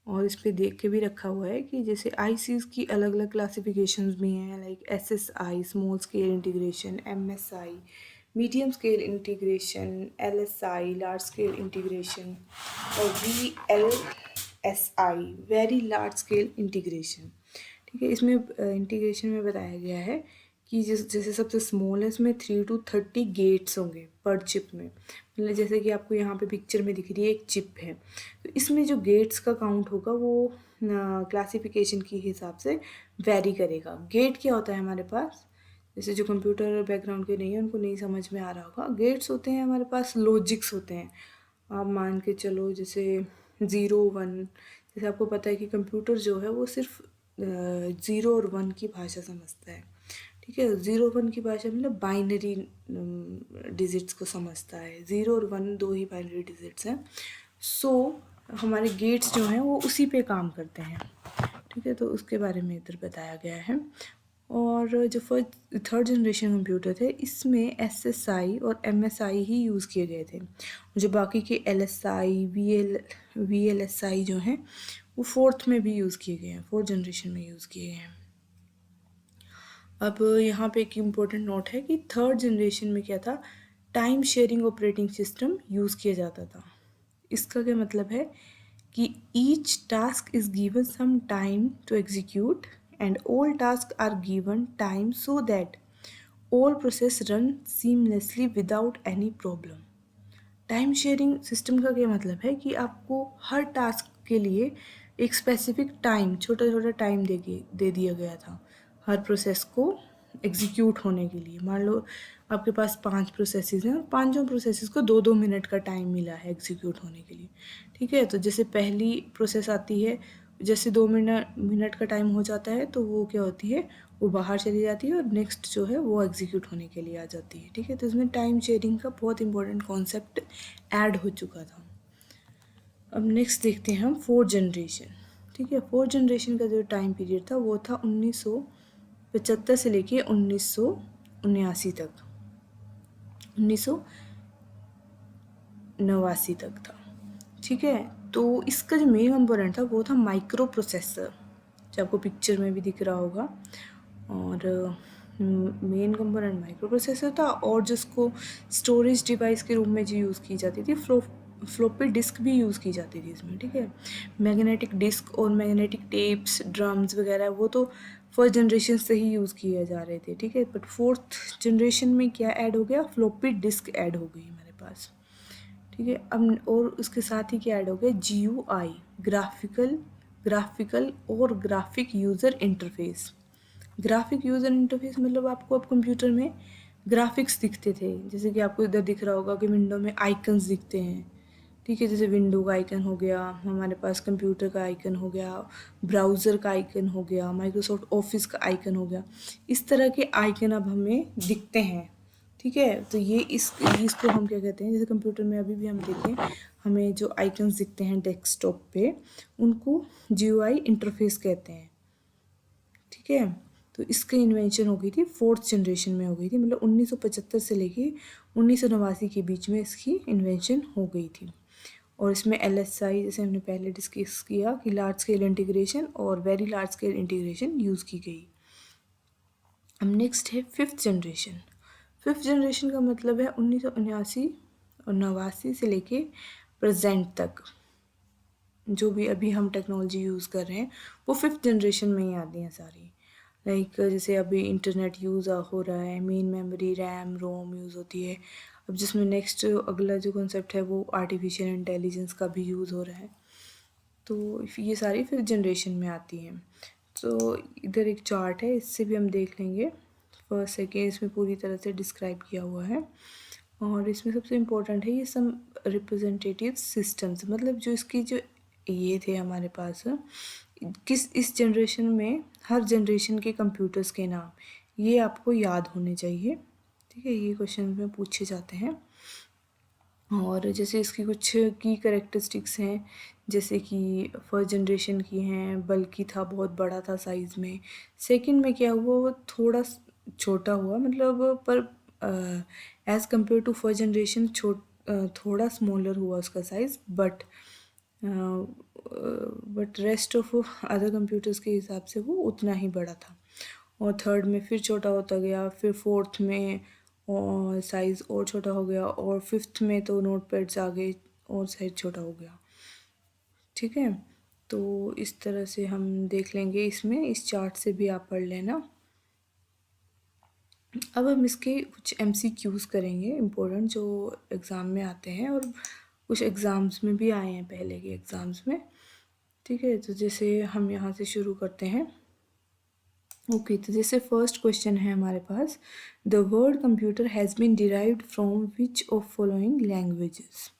और इस पे देख के भी रखा हुआ है कि जैसे आईसीज की अलग अलग क्लासिफिकेशंस भी हैं, like SSI small scale integration, MSI medium scale integration, LSI large scale integration, और VLSI very large scale integration. ठीक है, इसमें इंटीग्रेशन में बताया गया है कि जैसे सबसे स्मॉल है इसमें 3 to 30 गेट्स होंगे पर चिप में। मतलब जैसे कि आपको यहाँ पे पिक्चर में दिख रही है एक चिप है, तो इसमें जो गेट्स का काउंट होगा वो क्लासिफिकेशन के हिसाब से वेरी करेगा। गेट क्या होता है हमारे पास, जैसे जो कंप्यूटर बैकग्राउंड के नहीं है उनको नहीं समझ में आ रहा होगा, गेट्स होते हैं हमारे पास, लॉजिक्स होते हैं। आप मान के चलो जैसे 0 1, जैसे आपको पता है कि कंप्यूटर जो है वो सिर्फ 0 और 1 की भाषा समझता है। ठीक है, 0 1 की भाषा मतलब बाइनरी डिजिट्स को समझता है। 0 और 1 दो ही बाइनरी डिजिट्स हैं। सो हमारे गेट्स जो हैं वो उसी पे काम करते हैं। ठीक है, तो उसके बारे में इधर बताया गया है। और जो फर्स्ट थर्ड जनरेशन कंप्यूटर थे इसमें SSI और MSI ही यूज़ किए गए थे। जो बाकी के LSI VLSI जो हैं वो फोर्थ में भी यूज़ किए गए हैं, फोर्थ जनरेशन में यूज़ किए गए हैं। अब यहाँ पे एक इम्पोर्टेंट नोट है कि थर्ड जनरेशन में क्या था, time sharing operating system use किया जाता था। इसका क्या मतलब है कि each task is given some time to execute and all task are given time so that all process run seamlessly without any problem. Time sharing system का क्या मतलब है कि आपको हर टास्क के लिए एक स्पेसिफिक टाइम, छोटा छोटा टाइम दे दिया गया था हर प्रोसेस को एग्जीक्यूट होने के लिए। मान लो आपके पास 5 प्रोसेसेस हैं और पांचों प्रोसेसेस को 2 2 मिनट का टाइम मिला है एग्जीक्यूट होने के लिए। ठीक है, तो जैसे पहली प्रोसेस आती है, जैसे 2 मिनट का टाइम हो जाता है तो वो क्या होती है, वो बाहर चली जाती है और नेक्स्ट जो है वो एग्जीक्यूट होने के लिए आ जाती है। ठीक है, तो इसमें टाइम शेयरिंग का बहुत इंपॉर्टेंट कॉन्सेप्ट ऐड हो चुका था। अब नेक्स्ट देखते हैं हम फोर्थ जनरेशन। ठीक है, फोर्थ जनरेशन का जो टाइम पीरियड था वो था 1975 से लेके 1979 तक, 1989 तक था। ठीक है, तो इसका जो मेन कंपोनेंट था वो था माइक्रो प्रोसेसर, जो आपको पिक्चर में भी दिख रहा होगा। और मेन कंपोनेंट माइक्रो प्रोसेसर था, और जिसको स्टोरेज डिवाइस के रूप में जो यूज़ की जाती थी, फ्लॉपी डिस्क भी यूज़ की जाती थी इसमें। ठीक है, मैग्नेटिक डिस्क और मैग्नेटिक टेप्स, ड्रम्स वगैरह वो तो फर्स्ट जनरेशन से ही यूज़ किए जा रहे थे। ठीक है, बट फोर्थ जनरेशन में क्या ऐड हो गया, फ्लॉपी डिस्क ऐड हो गई हमारे पास। ठीक है, अब और उसके साथ ही क्या ऐड हो गया, GUI, ग्राफिकल और graphic user interface. Graphic user interface मतलब आपको अब कंप्यूटर में ग्राफिक्स दिखते थे, जैसे कि आपको इधर दिख रहा होगा कि विंडो में आइकन्स दिखते हैं। ठीक है, जैसे विंडो का आइकन हो गया, हमारे पास कंप्यूटर का आइकन हो गया, ब्राउज़र का आइकन हो गया, माइक्रोसॉफ्ट ऑफिस का आइकन हो गया। इस तरह के आइकन अब हमें दिखते हैं। ठीक है, तो ये इसको हम क्या कहते हैं, जैसे कंप्यूटर में अभी भी हम देखें हमें जो आइकन्स दिखते हैं डेस्कटॉप पे उनको GUI इंटरफेस कहते हैं। ठीक है, तो इसकी इन्वेंशन हो गई थी फोर्थ जनरेशन में हो गई थी, मतलब 1975 से लेके 1989 के बीच में इसकी इन्वेंशन हो गई थी। और इसमें LSI, जैसे हमने पहले डिस्कस किया कि लार्ज स्केल इंटीग्रेशन और very large scale integration use की गई। अब नेक्स्ट है फिफ्थ जनरेशन। फिफ्थ जनरेशन का मतलब है 1979 और 89 से लेके प्रेजेंट तक जो भी अभी हम टेक्नोलॉजी यूज़ कर रहे हैं वो फिफ्थ जनरेशन में ही आती हैं सारी। लाइक जैसे अभी इंटरनेट यूज़ हो रहा है, मेन मेमोरी, रैम, रोम यूज़ होती है। अब जिसमें नेक्स्ट अगला जो कॉन्सेप्ट है वो आर्टिफिशियल इंटेलिजेंस का भी यूज़ हो रहा है। तो ये सारी फिफ्थ जनरेशन में आती हैं। तो इधर एक चार्ट है, इससे भी हम देख लेंगे। फर्स्ट सेकेंड इसमें पूरी तरह से डिस्क्राइब किया हुआ है। और इसमें सबसे इम्पोर्टेंट है ये सम रिप्रेजेंटेटिव सिस्टम्स, मतलब जो इसकी जो ये थे हमारे पास किस इस जनरेशन में हर जनरेशन के कंप्यूटर्स के नाम ये आपको याद होने चाहिए। ठीक है, ये क्वेश्चन में पूछे जाते हैं। और जैसे इसकी कुछ की करेक्टरिस्टिक्स हैं, जैसे कि फर्स्ट जनरेशन की हैं, बल्कि था, बहुत बड़ा था साइज़ में। सेकंड में क्या हुआ, वो थोड़ा छोटा हुआ, मतलब पर as compare to first generation थोड़ा स्मॉलर हुआ उसका size, but rest of other computers के हिसाब से वो उतना ही बड़ा था। और थर्ड में फिर छोटा होता गया, फिर फोर्थ में और साइज़ और छोटा हो गया, और फिफ्थ में तो नोट पैड्स आ गए और साइज़ छोटा हो गया। ठीक है, तो इस तरह से हम देख लेंगे, इसमें इस चार्ट से भी आप पढ़ लेना। अब हम इसके कुछ MCQs करेंगे इम्पोर्टेंट, जो एग्ज़ाम में आते हैं और कुछ एग्ज़ाम्स में भी आए हैं पहले के एग्ज़ाम्स में। ठीक है, तो जैसे हम यहाँ से शुरू करते हैं। ओके, तो जैसे फर्स्ट क्वेश्चन है हमारे पास, the word computer has been derived from which of following languages.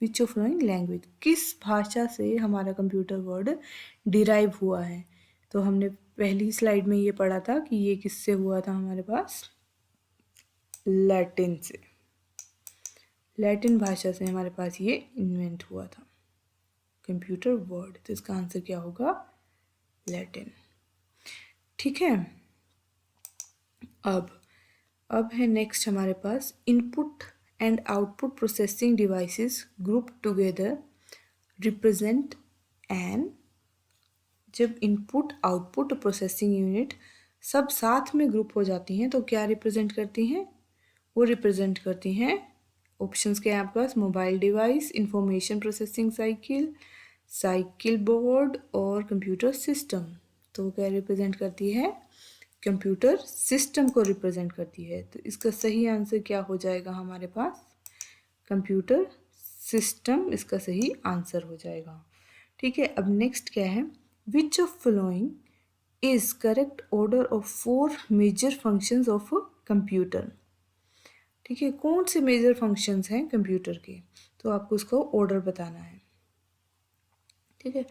Which of following language, किस भाषा से हमारा कंप्यूटर वर्ड डिराइव हुआ है। तो हमने पहली स्लाइड में ये पढ़ा था कि ये किससे हुआ था हमारे पास, लैटिन से। लैटिन भाषा से हमारे पास ये इन्वेंट हुआ था कंप्यूटर वर्ड। तो इसका आंसर क्या होगा, लैटिन। ठीक है, अब है नेक्स्ट हमारे पास, input and output processing devices group together represent an. जब इनपुट आउटपुट प्रोसेसिंग यूनिट सब साथ में ग्रुप हो जाती हैं तो क्या रिप्रेजेंट करती हैं, वो रिप्रेजेंट करती हैं, ऑप्शंस के हैं आपके पास, mobile device, information processing cycle, cycle board और कंप्यूटर सिस्टम। तो क्या रिप्रेजेंट करती है, कंप्यूटर सिस्टम को रिप्रेजेंट करती है। तो इसका सही आंसर क्या हो जाएगा हमारे पास, कंप्यूटर सिस्टम इसका सही आंसर हो जाएगा। ठीक है, अब नेक्स्ट क्या है, which of following is correct order of 4 major functions of a computer. ठीक है, कौन से मेजर फंक्शंस हैं कंप्यूटर के, तो आपको उसको ऑर्डर बताना है। ठीक है,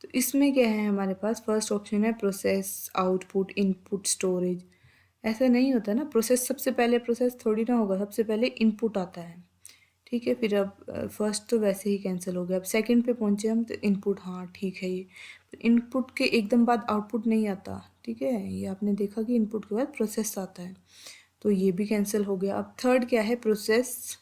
तो इसमें क्या है हमारे पास, फर्स्ट ऑप्शन है प्रोसेस, आउटपुट, इनपुट, स्टोरेज। ऐसा नहीं होता ना, प्रोसेस सबसे पहले प्रोसेस थोड़ी ना होगा, सबसे पहले इनपुट आता है। ठीक है, फिर अब फर्स्ट तो वैसे ही कैंसिल हो गया, अब सेकंड पे पहुंचे हम तो इनपुट, हाँ ठीक है, ये इनपुट के एकदम बाद आउटपुट नहीं आता। ठीक है, ये आपने देखा कि इनपुट के बाद प्रोसेस आता है, तो ये भी कैंसिल हो गया। अब थर्ड क्या है, प्रोसेस,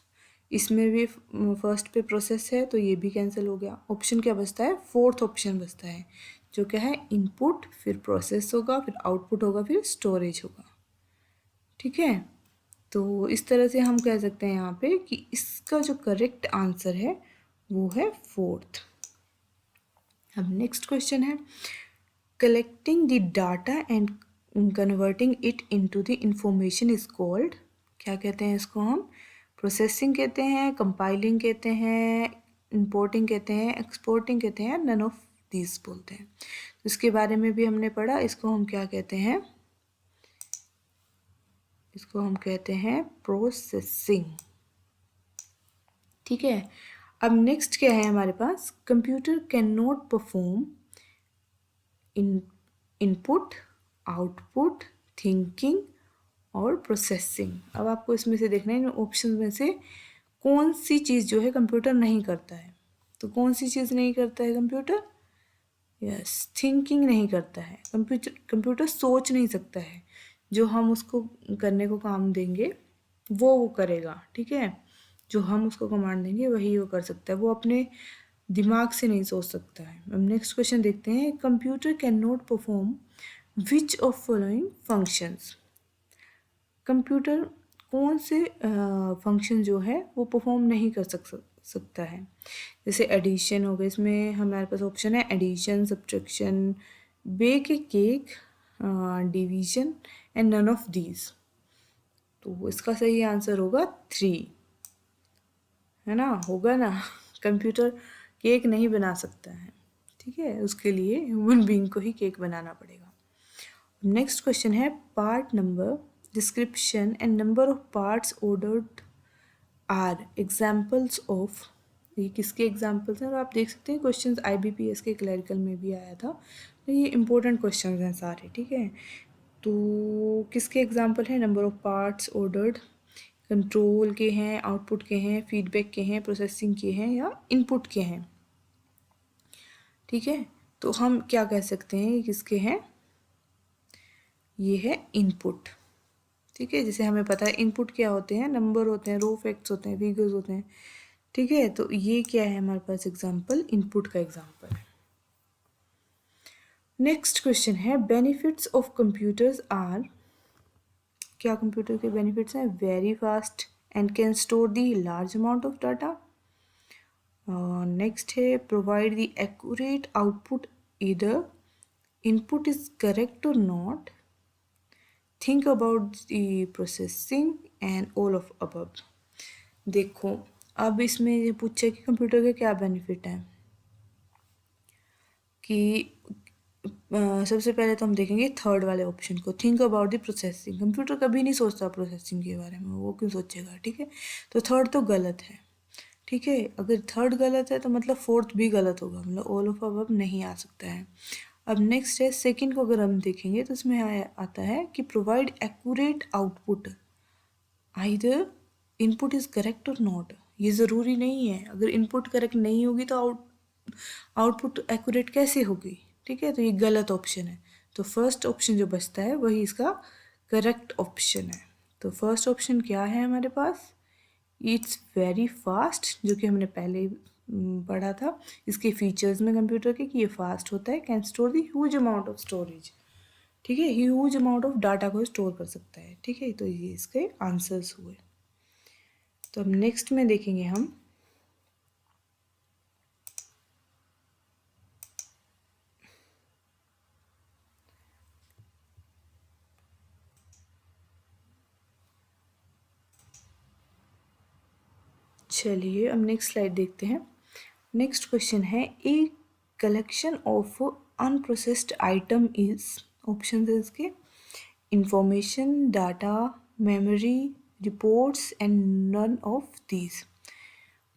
इसमें भी फर्स्ट पे प्रोसेस है तो ये भी कैंसिल हो गया। ऑप्शन क्या बचता है, फोर्थ ऑप्शन बचता है, जो क्या है, इनपुट, फिर प्रोसेस होगा, फिर आउटपुट होगा, फिर स्टोरेज होगा। ठीक है, तो इस तरह से हम कह सकते हैं यहाँ पे कि इसका जो करेक्ट आंसर है वो है फोर्थ। अब नेक्स्ट क्वेश्चन है, collecting the data and converting it into the information is called. क्या कहते हैं इसको हम, प्रोसेसिंग कहते हैं, कंपाइलिंग कहते हैं, इंपोर्टिंग कहते हैं, एक्सपोर्टिंग कहते हैं, नन ऑफ दीज बोलते हैं। तो इसके बारे में भी हमने पढ़ा, इसको हम क्या कहते हैं, इसको हम कहते हैं प्रोसेसिंग। ठीक है, अब नेक्स्ट क्या है हमारे पास, computer can not perform input, output, thinking और प्रोसेसिंग। अब आपको इसमें से देखना है, इन ऑप्शन में से कौन सी चीज़ जो है कंप्यूटर नहीं करता है। तो कौन सी चीज़ नहीं करता है कंप्यूटर, यस, थिंकिंग नहीं करता है। कंप्यूटर सोच नहीं सकता है, जो हम उसको करने को काम देंगे वो करेगा। ठीक है, जो हम उसको कमांड देंगे वही वो कर सकता है, वो अपने दिमाग से नहीं सोच सकता है। अब नेक्स्ट क्वेश्चन देखते हैं, computer can not perform which of following functions. Computer कौन से फंक्शन जो है वो परफॉर्म नहीं कर सकता है। जैसे एडिशन हो गया, इसमें हमारे पास ऑप्शन है addition, subtraction, bake a cake, division and none of these. तो इसका सही आंसर होगा 3, है ना, होगा ना। कंप्यूटर केक नहीं बना सकता है, ठीक है, उसके लिए ह्यूमन बीइंग को ही केक बनाना पड़ेगा। नेक्स्ट क्वेश्चन है, part number, description and number of parts ordered are examples of. ये किसके एग्जाम्पल्स हैं, और आप देख सकते हैं क्वेश्चन IBPS के क्लरिकल में भी आया था, तो ये इंपॉर्टेंट क्वेश्चन हैं सारे। ठीक है, तो किसके एग्जाम्पल हैं, number of parts ordered, control के हैं, आउटपुट के हैं, फीडबैक के हैं, प्रोसेसिंग के हैं या इनपुट के हैं। ठीक है, तो हम क्या कह सकते हैं ये किसके हैं, ये है इनपुट। ठीक है, जैसे हमें पता है इनपुट क्या होते हैं, नंबर होते हैं, रो फैक्ट्स होते हैं, फिगर्स होते हैं। ठीक है, तो ये क्या है हमारे पास एग्जाम्पल, इनपुट का एग्जाम्पल है। नेक्स्ट क्वेश्चन है, बेनिफिट्स ऑफ कंप्यूटर्स आर। क्या कंप्यूटर के बेनिफिट्स हैं, very fast and can store the large amount of data. Next है, प्रोवाइड द एक्यूरेट आउटपुट इधर इनपुट इज करेक्ट और not. Think about the processing and all of above. देखो अब इसमें ये पूछा कि कंप्यूटर के क्या बेनिफिट हैं, कि सबसे पहले तो हम देखेंगे थर्ड वाले ऑप्शन को, think about the processing. Computer कभी नहीं सोचता प्रोसेसिंग के बारे में, वो क्यों सोचेगा, ठीक है। तो थर्ड तो गलत है, ठीक है। अगर थर्ड गलत है तो मतलब फोर्थ भी गलत होगा, मतलब ऑल ऑफ अबव नहीं आ सकता है। अब नेक्स्ट है सेकंड को, अगर हम देखेंगे तो इसमें आता है कि provide accurate output, either input is correct और नॉट। ये ज़रूरी नहीं है, अगर इनपुट करेक्ट नहीं होगी तो आउटपुट एक्यूरेट कैसे होगी, ठीक है। तो ये गलत ऑप्शन है, तो फर्स्ट ऑप्शन जो बचता है वही इसका करेक्ट ऑप्शन है। तो फर्स्ट ऑप्शन क्या है हमारे पास, इट्स वेरी फास्ट, जो कि हमने पहले पढ़ा था इसके फीचर्स में कंप्यूटर के, कि ये फास्ट होता है, can store the huge amount of storage, ठीक है, ह्यूज अमाउंट ऑफ डाटा को स्टोर कर सकता है, ठीक है। तो ये इसके आंसर्स हुए। तो अब नेक्स्ट में देखेंगे हम, चलिए अब नेक्स्ट स्लाइड देखते हैं। नेक्स्ट क्वेश्चन है, a collection of unprocessed item is, option है इसके, information, data, memory, reports and none of these.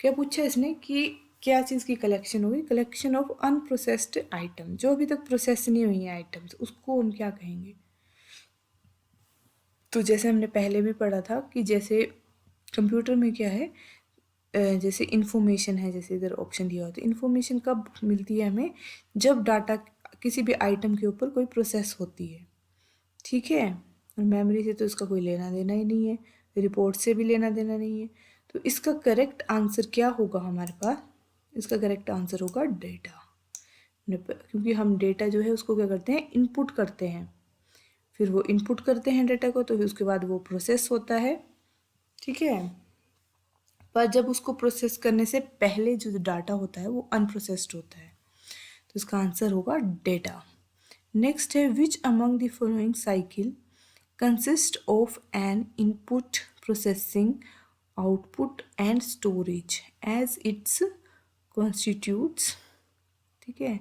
क्या पूछा इसने कि क्या चीज़ की कलेक्शन होगी, कलेक्शन ऑफ अनप्रोसेस्ड आइटम, जो अभी तक प्रोसेस नहीं हुई है आइटम्स, उसको हम क्या कहेंगे। तो जैसे हमने पहले भी पढ़ा था कि जैसे कंप्यूटर में क्या है, जैसे इन्फॉर्मेशन है, जैसे इधर ऑप्शन दिया होता है, इन्फॉर्मेशन कब मिलती है हमें, जब डाटा किसी भी आइटम के ऊपर कोई प्रोसेस होती है, ठीक है। और मेमोरी से तो इसका कोई लेना देना ही नहीं है, रिपोर्ट से भी लेना देना नहीं है। तो इसका करेक्ट आंसर क्या होगा हमारे पास, इसका करेक्ट आंसर होगा डेटा, क्योंकि हम डेटा जो है उसको क्या करते हैं, इनपुट करते हैं, फिर वो इनपुट करते हैं डेटा को, तो फिर उसके बाद वो प्रोसेस होता है, ठीक है। पर जब उसको प्रोसेस करने से पहले जो डाटा होता है वो अनप्रोसेस्ड होता है, तो इसका आंसर होगा डेटा। नेक्स्ट है, which among the following cycle consist of an input, processing, output and storage as its constituents, ठीक है।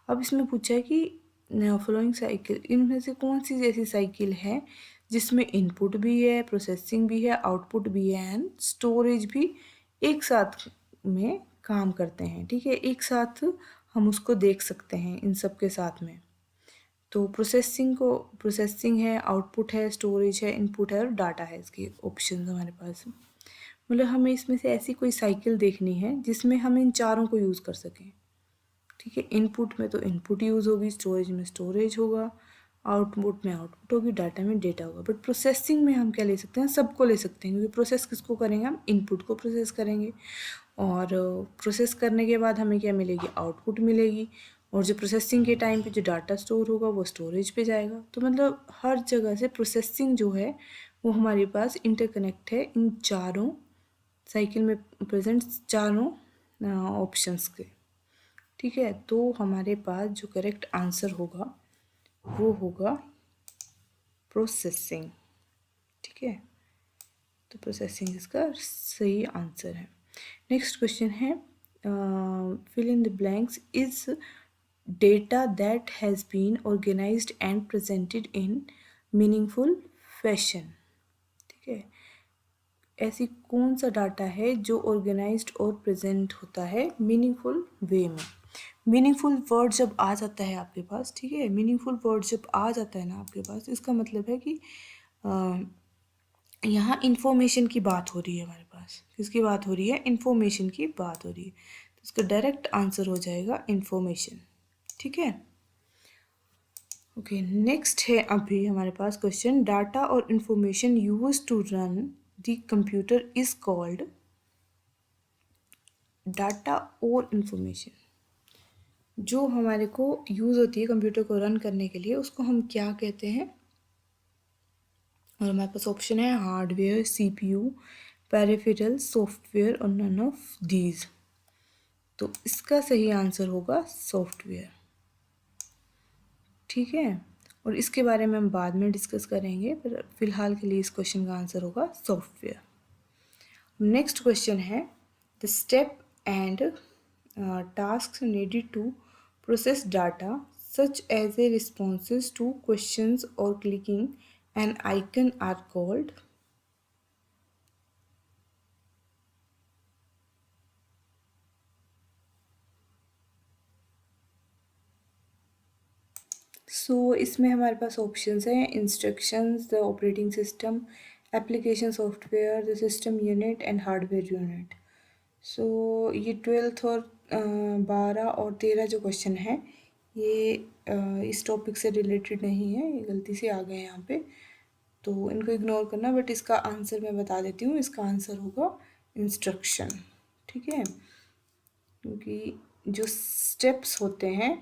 अब इसमें पूछा है कि फॉलोइंग साइकिल, इनमें से कौन सी जैसी साइकिल है जिसमें इनपुट भी है, प्रोसेसिंग भी है, आउटपुट भी है एंड स्टोरेज भी एक साथ में काम करते हैं, ठीक है। एक साथ हम उसको देख सकते हैं इन सब के साथ में। तो प्रोसेसिंग है, आउटपुट है, स्टोरेज है, इनपुट है और डाटा है, इसके ऑप्शन हमारे पास। मतलब हमें इसमें से ऐसी कोई साइकिल देखनी है जिसमें हम इन चारों को यूज़ कर सकें, ठीक है। इनपुट में तो इनपुट यूज़ होगी, स्टोरेज में स्टोरेज होगा, आउटपुट में आउटपुट होगी, डाटा में डेटा होगा। बट प्रोसेसिंग में हम क्या ले सकते हैं, सबको ले सकते हैं, क्योंकि प्रोसेस किसको करेंगे, हम इनपुट को प्रोसेस करेंगे, और प्रोसेस करने के बाद हमें क्या मिलेगी, आउटपुट मिलेगी, और जो प्रोसेसिंग के टाइम पे जो डाटा स्टोर होगा वो स्टोरेज पे जाएगा। तो मतलब हर जगह से प्रोसेसिंग जो है वो हमारे पास इंटरकनेक्ट है इन चारों साइकिल में प्रेजेंट चारों ऑप्शंस के, ठीक है। तो हमारे पास जो करेक्ट आंसर होगा वो होगा प्रोसेसिंग, ठीक है। तो प्रोसेसिंग इसका सही आंसर है। नेक्स्ट क्वेश्चन है, fill in the blanks, is data that has been organized and presented in meaningful fashion, ठीक है। ऐसी कौन सा डाटा है जो ऑर्गेनाइज्ड और प्रेजेंट होता है मीनिंगफुल वे में। मीनिंगफुल वर्ड जब आ जाता है आपके पास, ठीक है, मीनिंगफुल वर्ड जब आ जाता है ना आपके पास, इसका मतलब है कि यहाँ इन्फॉर्मेशन की बात हो रही है हमारे पास, किसकी बात हो रही है, इन्फॉर्मेशन की बात हो रही है। तो इसका डायरेक्ट आंसर हो जाएगा इन्फॉर्मेशन, ठीक है। ओके, नेक्स्ट है अभी हमारे पास क्वेश्चन, डाटा और information use to run the computer is called, data और इन्फॉर्मेशन जो हमारे को यूज़ होती है कंप्यूटर को रन करने के लिए, उसको हम क्या कहते हैं। और हमारे पास ऑप्शन है हार्डवेयर, सीपीयू, पेरिफेरल, सॉफ्टवेयर और नन ऑफ दीज। तो इसका सही आंसर होगा सॉफ्टवेयर, ठीक है। और इसके बारे में हम बाद में डिस्कस करेंगे, पर फिलहाल के लिए इस क्वेश्चन का आंसर होगा सॉफ्टवेयर। नेक्स्ट क्वेश्चन है the step and tasks needed to process data such as a responses to questions or clicking an icon are called. इसमें हमारे पास ऑप्शंस हैं instructions, the operating system, application software, the system unit and hardware unit. ये 12th और 12 और 13 जो question है ये इस टॉपिक से रिलेटेड नहीं है, ये गलती से आ गए यहाँ पे, तो इनको इग्नोर करना। बट इसका आंसर मैं बता देती हूँ, इसका आंसर होगा इंस्ट्रक्शन। ठीक है, क्योंकि जो स्टेप्स होते हैं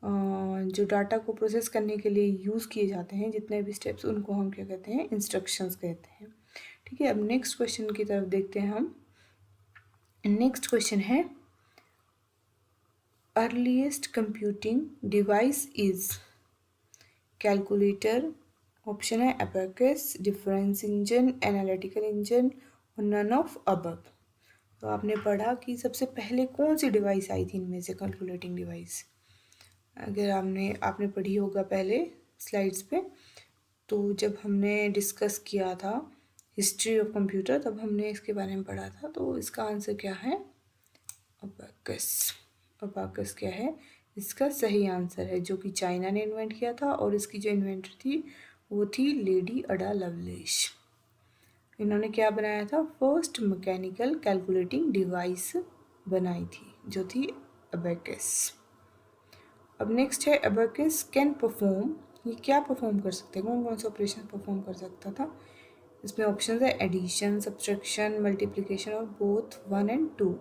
जो डाटा को प्रोसेस करने के लिए यूज़ किए जाते हैं, जितने भी स्टेप्स, उनको हम क्या कहते हैं, इंस्ट्रक्शंस कहते हैं। ठीक है, अब नेक्स्ट क्वेश्चन की तरफ देखते हैं हम। नेक्स्ट क्वेश्चन है earliest computing device is calculator, option है abacus, difference engine, analytical engine और नन ऑफ अबव। तो आपने पढ़ा कि सबसे पहले कौन सी डिवाइस आई थी इनमें से, कैलकुलेटिंग डिवाइस। अगर आपने पढ़ी होगा पहले स्लाइड्स पे, तो जब हमने डिस्कस किया था हिस्ट्री ऑफ कंप्यूटर तब हमने इसके बारे में पढ़ा था। तो इसका आंसर क्या है, अबाकस। अबाकस क्या है, इसका सही आंसर है, जो कि चाइना ने इन्वेंट किया था, और इसकी जो इन्वेंटर थी वो थी लेडी अडा लवलेश। इन्होंने क्या बनाया था, फर्स्ट मैकेनिकल कैलकुलेटिंग डिवाइस बनाई थी, जो थी अबेकस। अब नेक्स्ट है अबेकस कैन परफॉर्म, ये क्या परफॉर्म कर सकते हैं, कौन कौन से ऑपरेशन परफॉर्म कर सकता था। इसमें ऑप्शन है एडिशन, सब्सट्रैक्शन, मल्टीप्लिकेशन और बोथ 1 and 2।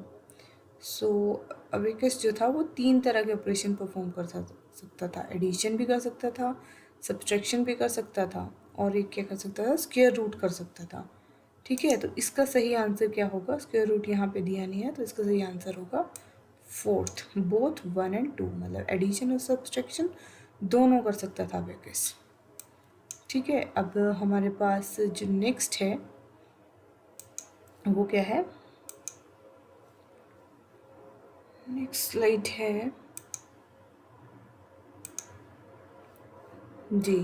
अबेकस जो था वो 3 तरह के ऑपरेशन परफॉर्म कर सकता था, एडिशन भी कर सकता था, सब्सट्रैक्शन भी कर सकता था, और एक क्या कर सकता था, स्क्वायर रूट कर सकता था। ठीक है, तो इसका सही आंसर क्या होगा, स्क्वायर रूट यहाँ पे दिया नहीं है, तो इसका सही आंसर होगा फोर्थ, बोथ 1 and 2, मतलब एडिशन और सब्सट्रैक्शन दोनों कर सकता था अबेकस। ठीक है, अब हमारे पास जो नेक्स्ट है वो क्या है, नेक्स्ट स्लाइड है जी।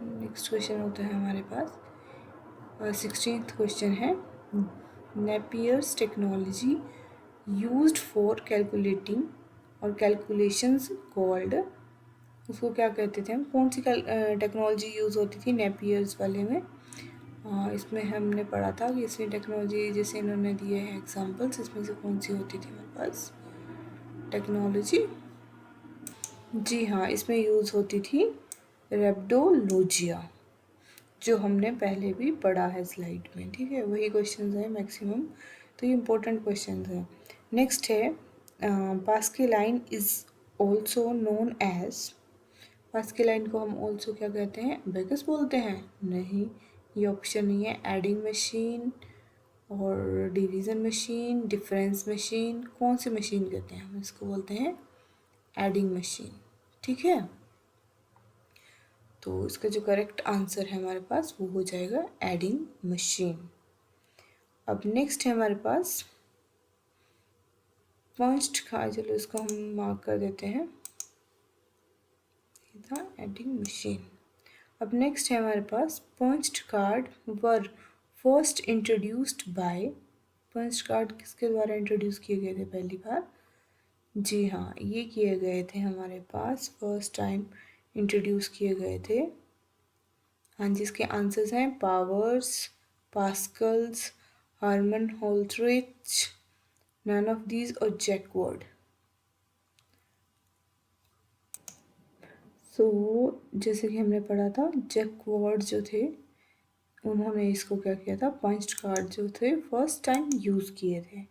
नेक्स्ट क्वेश्चन होता है हमारे पास 16th क्वेश्चन है Napier's technology used for calculating और कैलकुलेशंस कॉल्ड, उसको क्या कहते थे हम, कौन सी टेक्नोलॉजी यूज़ होती थी नेपियर्स वाले में। इसमें हमने पढ़ा था कि इसमें टेक्नोलॉजी जैसे इन्होंने दिए हैं एग्जांपल्स, इसमें से कौन सी होती थी हमारे पास टेक्नोलॉजी। जी हाँ, इसमें यूज़ होती थी रेप्डोलॉजिया, जो हमने पहले भी पढ़ा है स्लाइड में। ठीक है, वही क्वेश्चंस हैं मैक्सिमम, तो ये इंपॉर्टेंट क्वेश्चंस हैं। नेक्स्ट है पास्केलाइन इज़ ऑल्सो नोन एज, पास्केलाइन को हम ऑल्सो क्या कहते हैं, अबेकस बोलते हैं, नहीं, ये ऑप्शन नहीं है। एडिंग मशीन और डिवीज़न मशीन, डिफरेंस मशीन, कौन सी मशीन कहते हैं हम इसको, बोलते हैं एडिंग मशीन। ठीक है, तो इसका जो करेक्ट आंसर है हमारे पास वो हो जाएगा एडिंग मशीन। अब नेक्स्ट है हमारे पास पंच्ड कार्ड, चलो इसको हम मार्क कर देते हैं, ये था एडिंग मशीन। अब नेक्स्ट है हमारे पास punched card were first introduced by, punched card किसके द्वारा इंट्रोड्यूस किए गए थे पहली बार, जी हाँ, ये किए गए थे हमारे पास, फर्स्ट टाइम इंट्रोड्यूस किए गए थे। हाँ जी, इसके आंसर्स हैं Powers, Pascal's, Herman Hollerith, none of these और जैकवर्ड। जैसे कि हमने पढ़ा था, जैकवर्ड जो थे उन्होंने इसको क्या किया था, पंच्ड कार्ड जो थे फर्स्ट टाइम यूज़ किए थे।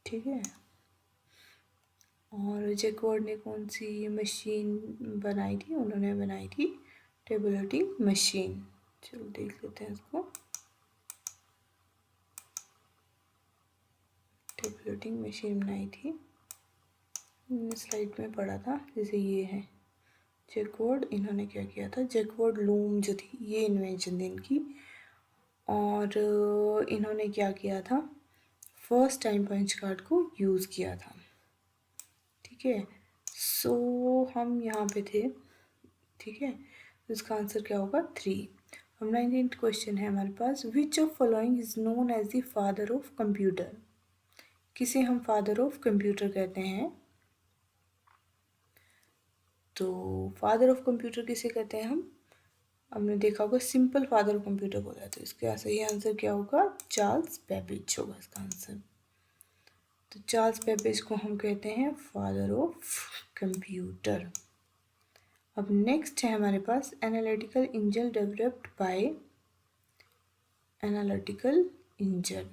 ठीक है, और जैकवर्ड ने कौन सी मशीन बनाई थी, उन्होंने बनाई थी टेबुलेटिंग मशीन। चलो देख लेते हैं इसको, टेबुलेटिंग मशीन बनाई थी स्लाइड में पढ़ा था, जैसे ये है जैकवर्ड, इन्होंने क्या किया था, जैकवर्ड लूम जो थी ये इन्वेंशन थी इनकी, और इन्होंने क्या किया था, फर्स्ट टाइम पंच कार्ड को यूज़ किया था। ठीक है, सो हम यहाँ पे थे। ठीक है, तो इसका आंसर क्या होगा 3। अब 19th क्वेश्चन है हमारे पास, which of following is known as the father of computer. किसे हम फादर ऑफ कंप्यूटर कहते हैं? तो फादर ऑफ कंप्यूटर किसे कहते हैं हम? हमने देखा होगा सिंपल फादर ऑफ कंप्यूटर बोला है, तो इसका सही आंसर क्या होगा, चार्ल्स बेबेज होगा इसका आंसर। तो चार्ल्स बेबेज को हम कहते हैं फादर ऑफ कंप्यूटर। अब नेक्स्ट है हमारे पास, analytical engine developed by, analytical engine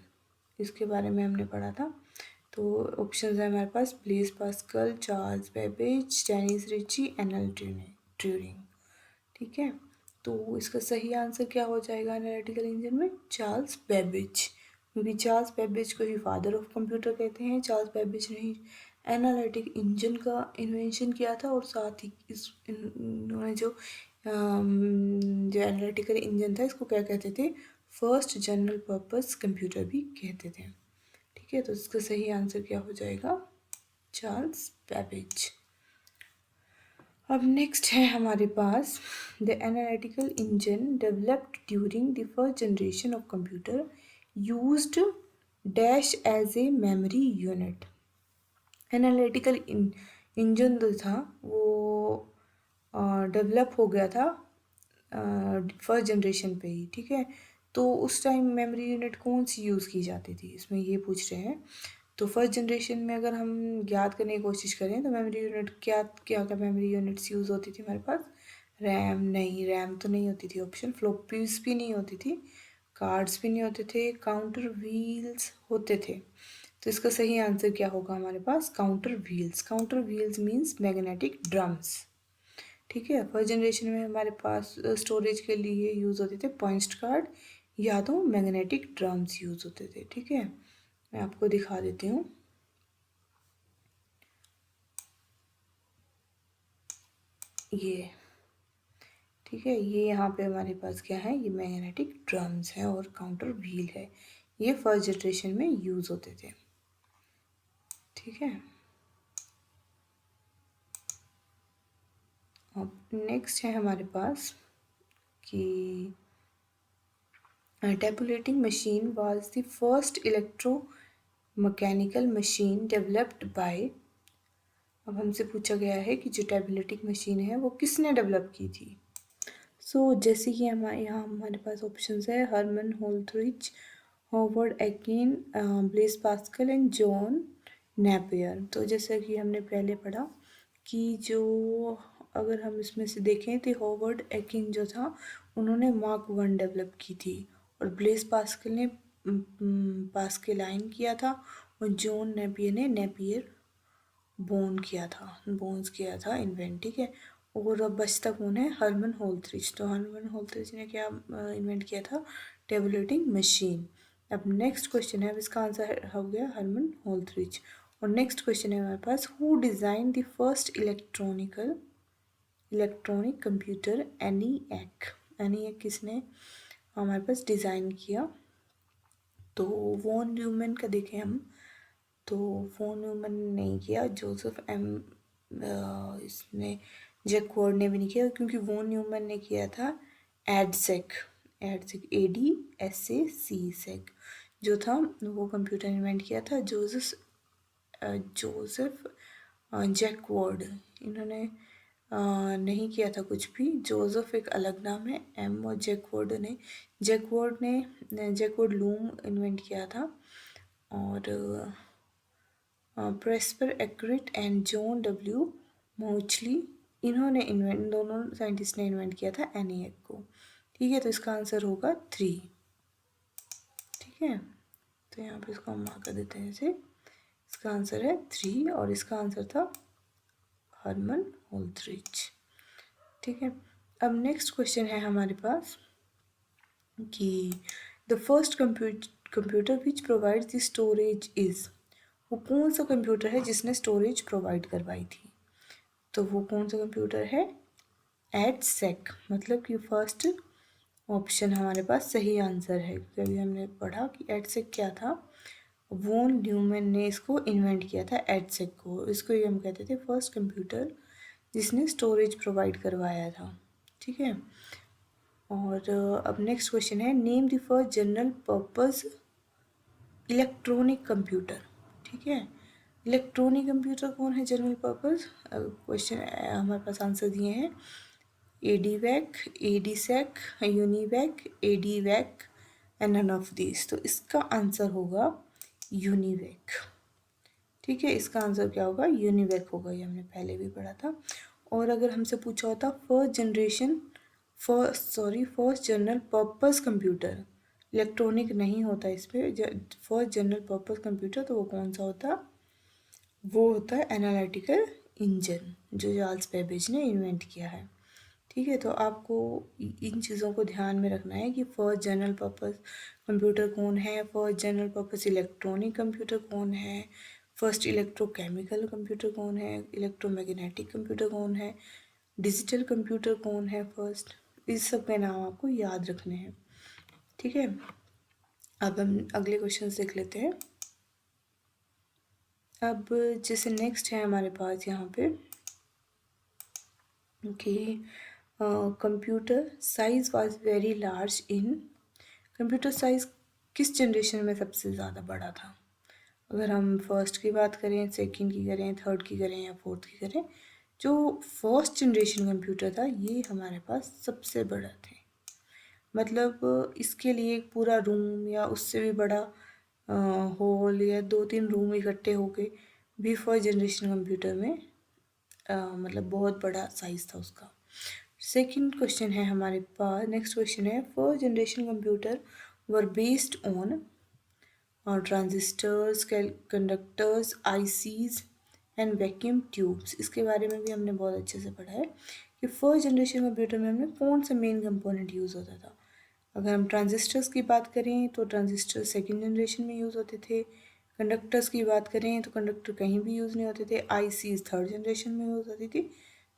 इसके बारे में हमने पढ़ा था। तो ऑप्शन है हमारे पास, Blaise Pascal, Charles Babbage, Dennis Ritchie, एनएल ट्यूरिंग। ठीक है, तो इसका सही आंसर क्या हो जाएगा एनालिटिकल इंजन में, चार्ल्स बेबेज, क्योंकि चार्ल्स बेबेज को ही फादर ऑफ कंप्यूटर कहते हैं। चार्ल्स बेबेज ने ही एनालिटिक इंजन का इन्वेंशन किया था, और साथ ही इन्होंने जो एनालिटिकल इंजन था इसको क्या कहते थे, फर्स्ट जनरल पर्पस कंप्यूटर भी कहते थे। ठीक है, तो इसका सही आंसर क्या हो जाएगा, चार्ल्स बेबेज। अब नेक्स्ट है हमारे पास, the analytical engine developed during the first generation of computer used dash as a memory unit. Analytical engine जो था वो डेवलप हो गया था फर्स्ट जनरेशन पे ही। ठीक है, तो उस टाइम मेमोरी यूनिट कौन सी यूज़ की जाती थी, इसमें ये पूछ रहे हैं। तो फर्स्ट जनरेशन में अगर हम याद करने की कोशिश करें तो मेमोरी यूनिट क्या क्या क्या मेमोरी यूनिट्स यूज़ होती थी हमारे पास, रैम नहीं, रैम तो नहीं होती थी ऑप्शन, फ्लॉपीज भी नहीं होती थी, कार्ड्स भी नहीं होते थे, काउंटर व्हील्स होते थे। तो इसका सही आंसर क्या होगा हमारे पास, counter wheels. Counter wheels means magnetic drums. ठीक है, फर्स्ट जनरेशन में हमारे पास स्टोरेज के लिए यूज़ होते थे पॉइंट कार्ड, या तो मैग्नेटिक ड्रम्स यूज़ होते थे। ठीक है, मैं आपको दिखा देती हूँ। ये ठीक है, ये यहाँ पे हमारे पास क्या है, ये मैग्नेटिक ड्रम्स है और काउंटर व्हील है, ये फर्स्ट जनरेशन में यूज़ होते थे। ठीक है, अब नेक्स्ट है हमारे पास कि tabulating machine was the first electromechanical machine developed by। अब हमसे पूछा गया है कि जो टेबुलेटिंग मशीन है वो किसने डेवलप की थी। जैसे कि हमारे यहाँ हमारे पास ऑप्शंस है, Herman Hollerith, Howard Aiken, Blaise Pascal and John Napier. तो जैसा कि हमने पहले पढ़ा कि जो, अगर हम इसमें से देखें तो हॉवर्ड एकिन जो था उन्होंने मार्क 1 डेवलप की थी, और ब्लेस पास्कल ने पास्कलाइन किया था, और जॉन नेपियर ने नेपियर बोन्स किया था इन्वेंट। ठीक है, और अब बचता कौन है, हरमन होल्थरिच। तो हरमन होल्थरिच ने क्या इन्वेंट किया था, टेबुलेटिंग मशीन। अब नेक्स्ट क्वेश्चन है, अब इसका आंसर हो गया हरमन होल्थरिच। और नेक्स्ट क्वेश्चन है हमारे पास, who designed the first electronic computer ENIAC. ENIAC किसने हमारे पास डिज़ाइन किया, तो वॉन न्यूमैन का देखें हम, तो वॉन न्यूमैन ने नहीं किया, जोसेफ एम इसने, जैकवर्ड ने भी नहीं किया, क्योंकि वॉन न्यूमैन ने किया था एडसेक, ADSAC सेक जो था वो कंप्यूटर इन्वेंट किया था जोसेफ जैकवर्ड। इन्होंने नहीं किया था कुछ भी, जोसेफ एक अलग नाम है, एम, और जैकवर्ड लूम इन्वेंट किया था, और Presper Eckert and John W Mauchly, इन्होंने दोनों साइंटिस्ट ने इन्वेंट किया था एनीएक को। ठीक है, तो इसका आंसर होगा 3। ठीक है, तो यहाँ पे इसको हम मार्क कर देते हैं ऐसे, इसका आंसर है 3, और इसका आंसर था हरमन होल्थरिच। ठीक है, अब नेक्स्ट क्वेश्चन है हमारे पास कि the first computer which provides the storage is. वो कौन सा कंप्यूटर है जिसने स्टोरेज प्रोवाइड करवाई थी? तो वो कौन सा कंप्यूटर है? एडसेक, मतलब कि फर्स्ट ऑप्शन हमारे पास सही आंसर है। क्योंकि हमने पढ़ा कि एडसेक क्या था, वोन न्यूमैन ने इसको इन्वेंट किया था एडसेक को। इसको ही हम कहते थे फर्स्ट कंप्यूटर जिसने स्टोरेज प्रोवाइड करवाया था। ठीक है। और अब नेक्स्ट क्वेश्चन है, name the first general purpose electronic computer. ठीक है, इलेक्ट्रॉनिक कंप्यूटर कौन है जनरल पर्पस? क्वेश्चन हमारे पास आंसर दिए हैं, EDVAC, EDSAC, UNIVAC, EDVAC and none of this. तो इसका आंसर होगा यूनिवैक। ठीक है, इसका आंसर क्या होगा? यूनिवैक होगा। ये हमने पहले भी पढ़ा था। और अगर हमसे पूछा होता first general purpose computer, electronic नहीं होता इस पर, फर्स्ट जनरल पर्पस कंप्यूटर, तो वो कौन सा होता? वो होता है एनालिटिकल इंजन, जो चार्ल्स बेबेज ने इन्वेंट किया है। ठीक है, तो आपको इन चीज़ों को ध्यान में रखना है कि फर्स्ट जनरल पर्पस कंप्यूटर कौन है, first general purpose electronic computer कौन है, फर्स्ट इलेक्ट्रोकेमिकल कंप्यूटर कौन है, इलेक्ट्रोमैग्नेटिक कंप्यूटर कौन है, डिजिटल कंप्यूटर कौन है फर्स्ट। इस सब के नाम आपको याद रखने हैं। ठीक है, अब हम अगले क्वेश्चन देख लेते हैं। अब जैसे नेक्स्ट है हमारे पास यहाँ पे कि computer size was very large in, computer size किस जनरेशन में सबसे ज़्यादा बड़ा था? अगर हम फर्स्ट की बात करें, सेकंड की करें, थर्ड की करें या फोर्थ की करें, जो फर्स्ट जनरेशन कंप्यूटर था ये हमारे पास सबसे बड़ा थे। मतलब इसके लिए एक पूरा रूम या उससे भी बड़ा हॉल या 2-3 रूम इकट्ठे होके भी फर्स्ट जनरेशन कंप्यूटर में मतलब बहुत बड़ा साइज था उसका। सेकंड क्वेश्चन है हमारे पास, नेक्स्ट क्वेश्चन है, first generation computer were based on transistors, conductors, ICs and vacuum tubes. इसके बारे में भी हमने बहुत अच्छे से पढ़ा है कि फर्स्ट जनरेशन कंप्यूटर में हमने कौन सा मेन कंपोनेंट यूज़ होता था। अगर हम ट्रांजिस्टर्स की बात करें तो ट्रांजिस्टर सेकेंड जनरेशन में यूज़ होते थे। कंडक्टर्स की बात करें तो कंडक्टर कहीं भी यूज़ नहीं होते थे। आईसीज थर्ड जनरेशन में यूज़ होती थी।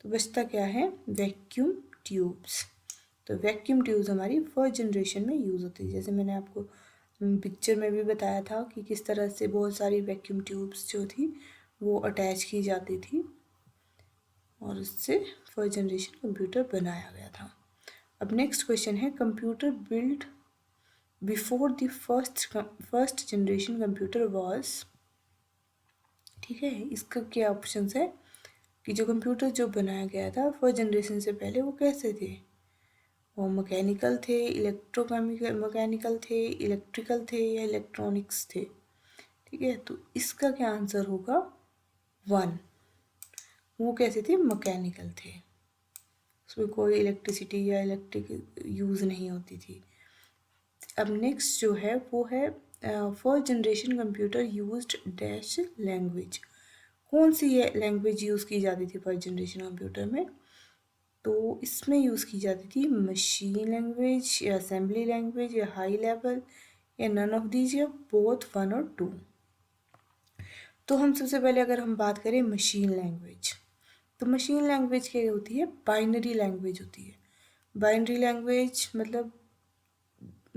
तो बचता क्या है? Vacuum tubes. तो वैक्यूम ट्यूब्स हमारी फर्स्ट जनरेशन में यूज़ होती है। जैसे मैंने आपको पिक्चर में भी बताया था कि किस तरह से बहुत सारी वैक्यूम ट्यूब्स जो थी वो अटैच की जाती थी और उससे फर्स्ट जनरेशन कंप्यूटर बनाया गया था। अब नेक्स्ट क्वेश्चन है, computer build before the first generation computer was. ठीक है, इसका क्या ऑप्शंस है कि जो कंप्यूटर जो बनाया गया था फर्स्ट जनरेशन से पहले वो कैसे थे? वो मैकेनिकल थे, इलेक्ट्रोकेमिकल मैकेनिकल थे, इलेक्ट्रिकल थे या इलेक्ट्रॉनिक्स थे? ठीक है, तो इसका क्या आंसर होगा? 1। वो कैसे थे? मैकेनिकल थे, उसमें कोई इलेक्ट्रिसिटी या इलेक्ट्रिक यूज़ नहीं होती थी। अब नेक्स्ट जो है वो है, first generation computer used dash language. कौन सी ये लैंग्वेज यूज़ की जाती थी फर्स्ट जनरेशन कंप्यूटर में? तो इसमें यूज़ की जाती थी मशीन लैंग्वेज या असेंबली लैंग्वेज या हाई लेवल या नन ऑफ दीज या बोथ 1 और 2। तो हम सबसे पहले अगर हम बात करें मशीन लैंग्वेज, तो मशीन लैंग्वेज क्या होती है? बाइनरी लैंग्वेज होती है। बाइनरी लैंग्वेज मतलब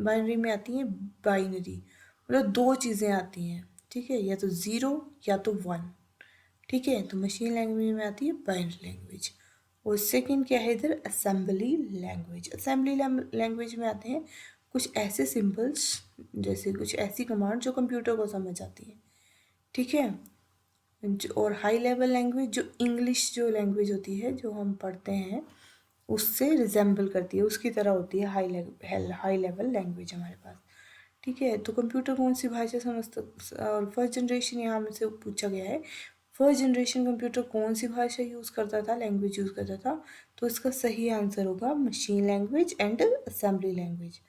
बाइनरी में आती है बाइनरी, मतलब 2 चीज़ें आती हैं। ठीक है, या तो 0 या तो 1। ठीक है, तो मशीन लैंग्वेज में आती है बाइनरी लैंग्वेज। और सेकंड क्या है इधर? Assembly language. असेंबली लैंग्वेज में आते हैं कुछ ऐसे सिंबल्स, जैसे कुछ ऐसी कमांड जो कंप्यूटर को समझ आती है। ठीक है, और हाई लेवल लैंग्वेज जो इंग्लिश जो लैंग्वेज होती है जो हम पढ़ते हैं उससे रिजेंबल करती है, उसकी तरह होती है हाई लेवल लैंग्वेज हमारे पास। ठीक है, तो कंप्यूटर कौन सी भाषा समझता, और फर्स्ट जनरेशन यहाँ में से पूछा गया है, फर्स्ट जनरेशन कंप्यूटर कौन सी भाषा यूज़ करता था, लैंग्वेज यूज़ करता था? तो इसका सही आंसर होगा machine language and assembly language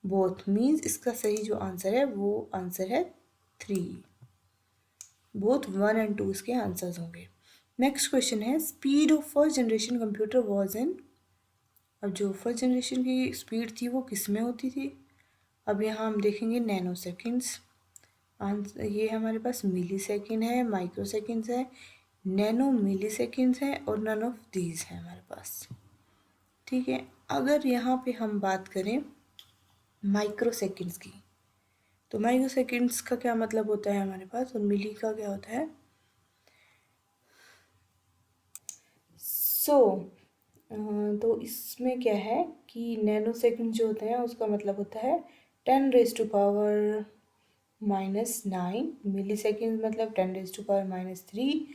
both. Means इसका सही जो आंसर है वो आंसर है 3। बोथ 1 एंड 2 इसके आंसर्स होंगे। नेक्स्ट क्वेश्चन है, speed of first generation computer was in. अब जो फर्स्ट जनरेशन की स्पीड थी वो किस में होती थी? अब यहाँ हम देखेंगे नैनो सेकेंड्स, आंसर ये हमारे पास मिली सेकेंड है, माइक्रो सेकेंड्स है, नैनो मिली सेकेंड्स है और नन ऑफ दीज है हमारे पास। ठीक है, अगर यहाँ पे हम बात करें माइक्रो सेकेंड्स की, तो माइक्रो सेकेंड्स का क्या मतलब होता है हमारे पास, और मिली का क्या होता है। तो इसमें क्या है कि नैनो सेकेंड जो होते हैं उसका मतलब होता है 10⁻⁻⁹, मिली सेकेंड मतलब 10⁻⁻3,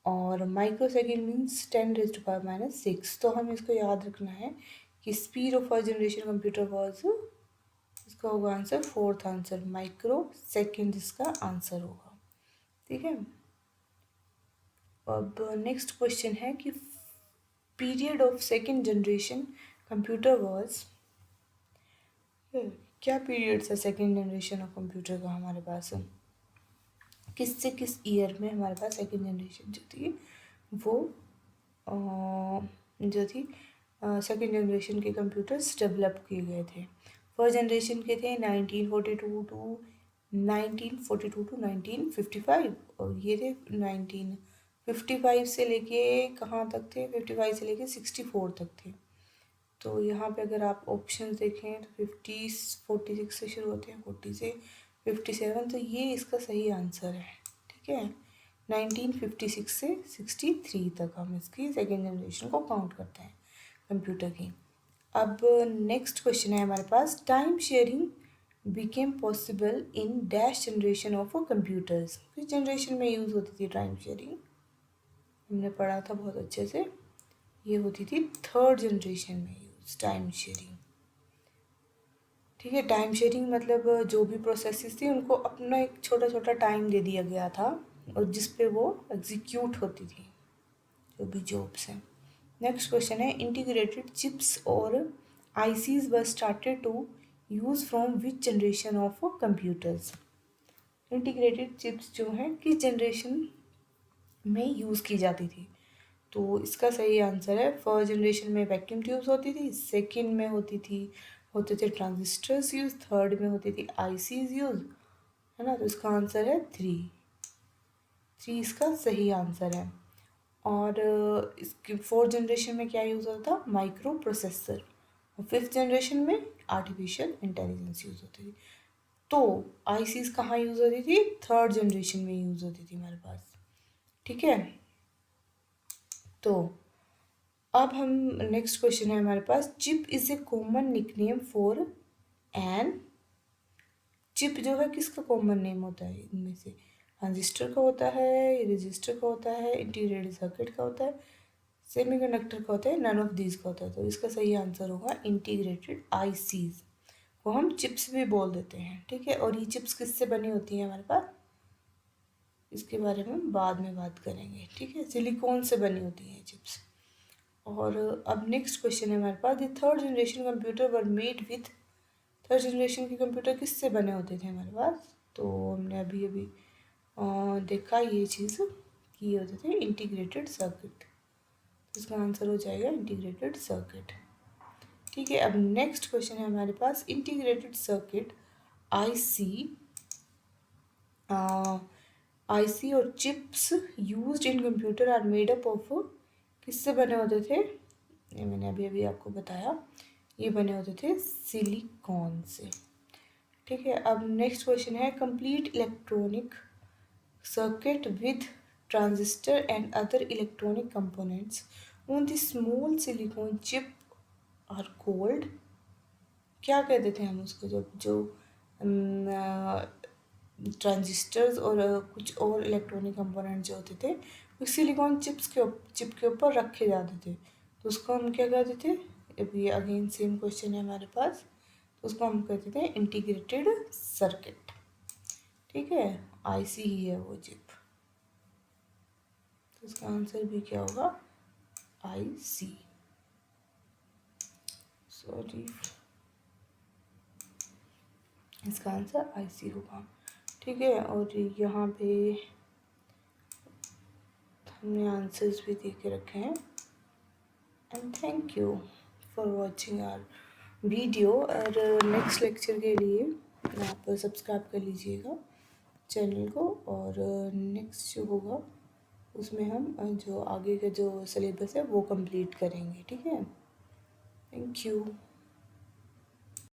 और माइक्रो सेकेंड मीन्स 10⁻⁻6। तो हम इसको याद रखना है कि speed of first generation computer was, इसका होगा answer fourth answer, micro second इसका आंसर होगा। ठीक है, अब नेक्स्ट क्वेश्चन है कि period of second generation computer was, क्या पीरियड था सेकेंड जनरेशन ऑफ कंप्यूटर का हमारे पास, किस से किस ईयर में हमारे पास सेकेंड जनरेशन जो थी वो जो थी सेकेंड जनरेशन के कंप्यूटर्स डेवलप किए गए थे। फर्स्ट जनरेशन के थे 1942 टू 1955, और ये थे 1955 से लेके कहाँ तक थे, 55 से लेके 64 तक थे। तो यहाँ पे अगर आप ऑप्शन देखें तो 46 से शुरू होते हैं, 40 से 57, तो ये इसका सही आंसर है। ठीक है, 1956 से 63 तक हम इसकी सेकेंड जनरेशन को काउंट करते हैं कंप्यूटर की। अब नेक्स्ट क्वेश्चन है हमारे पास, time sharing became possible in dash generation of computers. किस जनरेशन में यूज़ होती थी टाइम शेयरिंग, हमने पढ़ा था बहुत अच्छे से, ये होती थी थर्ड जनरेशन में यूज टाइम शेयरिंग। ठीक है, टाइम शेयरिंग मतलब जो भी प्रोसेसेस थी उनको अपना एक छोटा छोटा टाइम दे दिया गया था और जिस पे वो एग्जीक्यूट होती थी जो भी जॉब्स हैं। नेक्स्ट क्वेश्चन है, इंटीग्रेटेड चिप्स और ICs were started to use from which generation of computers. Integrated chips जो हैं किस जनरेशन में यूज़ की जाती थी, तो इसका सही आंसर है फर्स्ट जनरेशन में वैक्यूम ट्यूब्स होती थी, सेकंड में होते थे ट्रांजिस्टर्स यूज, थर्ड में होती थी आईसीज यूज, है ना। तो इसका आंसर है थ्री इसका सही आंसर है। और इसकी फोर्थ जनरेशन में क्या यूज़ होता था, माइक्रो प्रोसेसर, और फिफ्थ जनरेशन में आर्टिफिशियल इंटेलिजेंस यूज़ होती थी। तो आईसीज कहाँ यूज़ होती थी, थर्ड जनरेशन में यूज़ होती थी हमारे पास। ठीक है, तो अब हम नेक्स्ट क्वेश्चन है हमारे पास, chip is a common nickname for an, chip जो है किसका कॉमन नेम होता है इनमें से, ट्रांजिस्टर का होता है, रजिस्टर का होता है, इंटीग्रेटेड सर्किट का होता है, सेमीकंडक्टर का होता है, नन ऑफ दीज का होता है। तो इसका सही आंसर होगा इंटीग्रेटेड आईसीज, को हम चिप्स भी बोल देते हैं। ठीक है, और ये चिप्स किससे बनी होती है हमारे पास, इसके बारे में बाद में बात करेंगे। ठीक है, सिलिकॉन से बनी होती है चिप्स। और अब नेक्स्ट क्वेश्चन है हमारे पास, the third generation computer were made with, third generation के कंप्यूटर किससे बने होते थे हमारे पास, तो हमने अभी अभी देखा ये चीज़ कि ये होते थे इंटीग्रेटेड सर्किट, तो इसका आंसर हो जाएगा इंटीग्रेटेड सर्किट। ठीक है, अब नेक्स्ट क्वेश्चन है हमारे पास, इंटीग्रेटेड सर्किट आईसी और chips used in computer are made up of, किससे बने होते थे, ये मैंने अभी अभी आपको बताया, ये बने होते थे सिलिकॉन से। ठीक है, अब नेक्स्ट क्वेश्चन है, complete electronic circuit with transistor and other electronic components on the small silicon chip are called, क्या कहते थे हम उसको, जब जो ट्रांजिस्टर्स और कुछ और इलेक्ट्रॉनिक कंपोनेंट जो होते थे वो सिलिकॉन चिप के ऊपर रखे जाते थे, तो उसको हम क्या कहते थे, अभी अगेन सेम क्वेश्चन है हमारे पास, तो उसको हम कहते थे इंटीग्रेटेड सर्किट। ठीक है, आईसी ही है वो चिप, तो इसका आंसर भी क्या होगा, आईसी, सॉरी, इसका आंसर आईसी होगा। ठीक है, और यहाँ पे हमने आंसर्स भी दे के रखे हैं। And thank you for watching our video, और नेक्स्ट लेक्चर के लिए आप सब्सक्राइब कर लीजिएगा चैनल को, और नेक्स्ट जो होगा उसमें हम जो आगे का जो सिलेबस है वो कंप्लीट करेंगे। ठीक है, थैंक यू।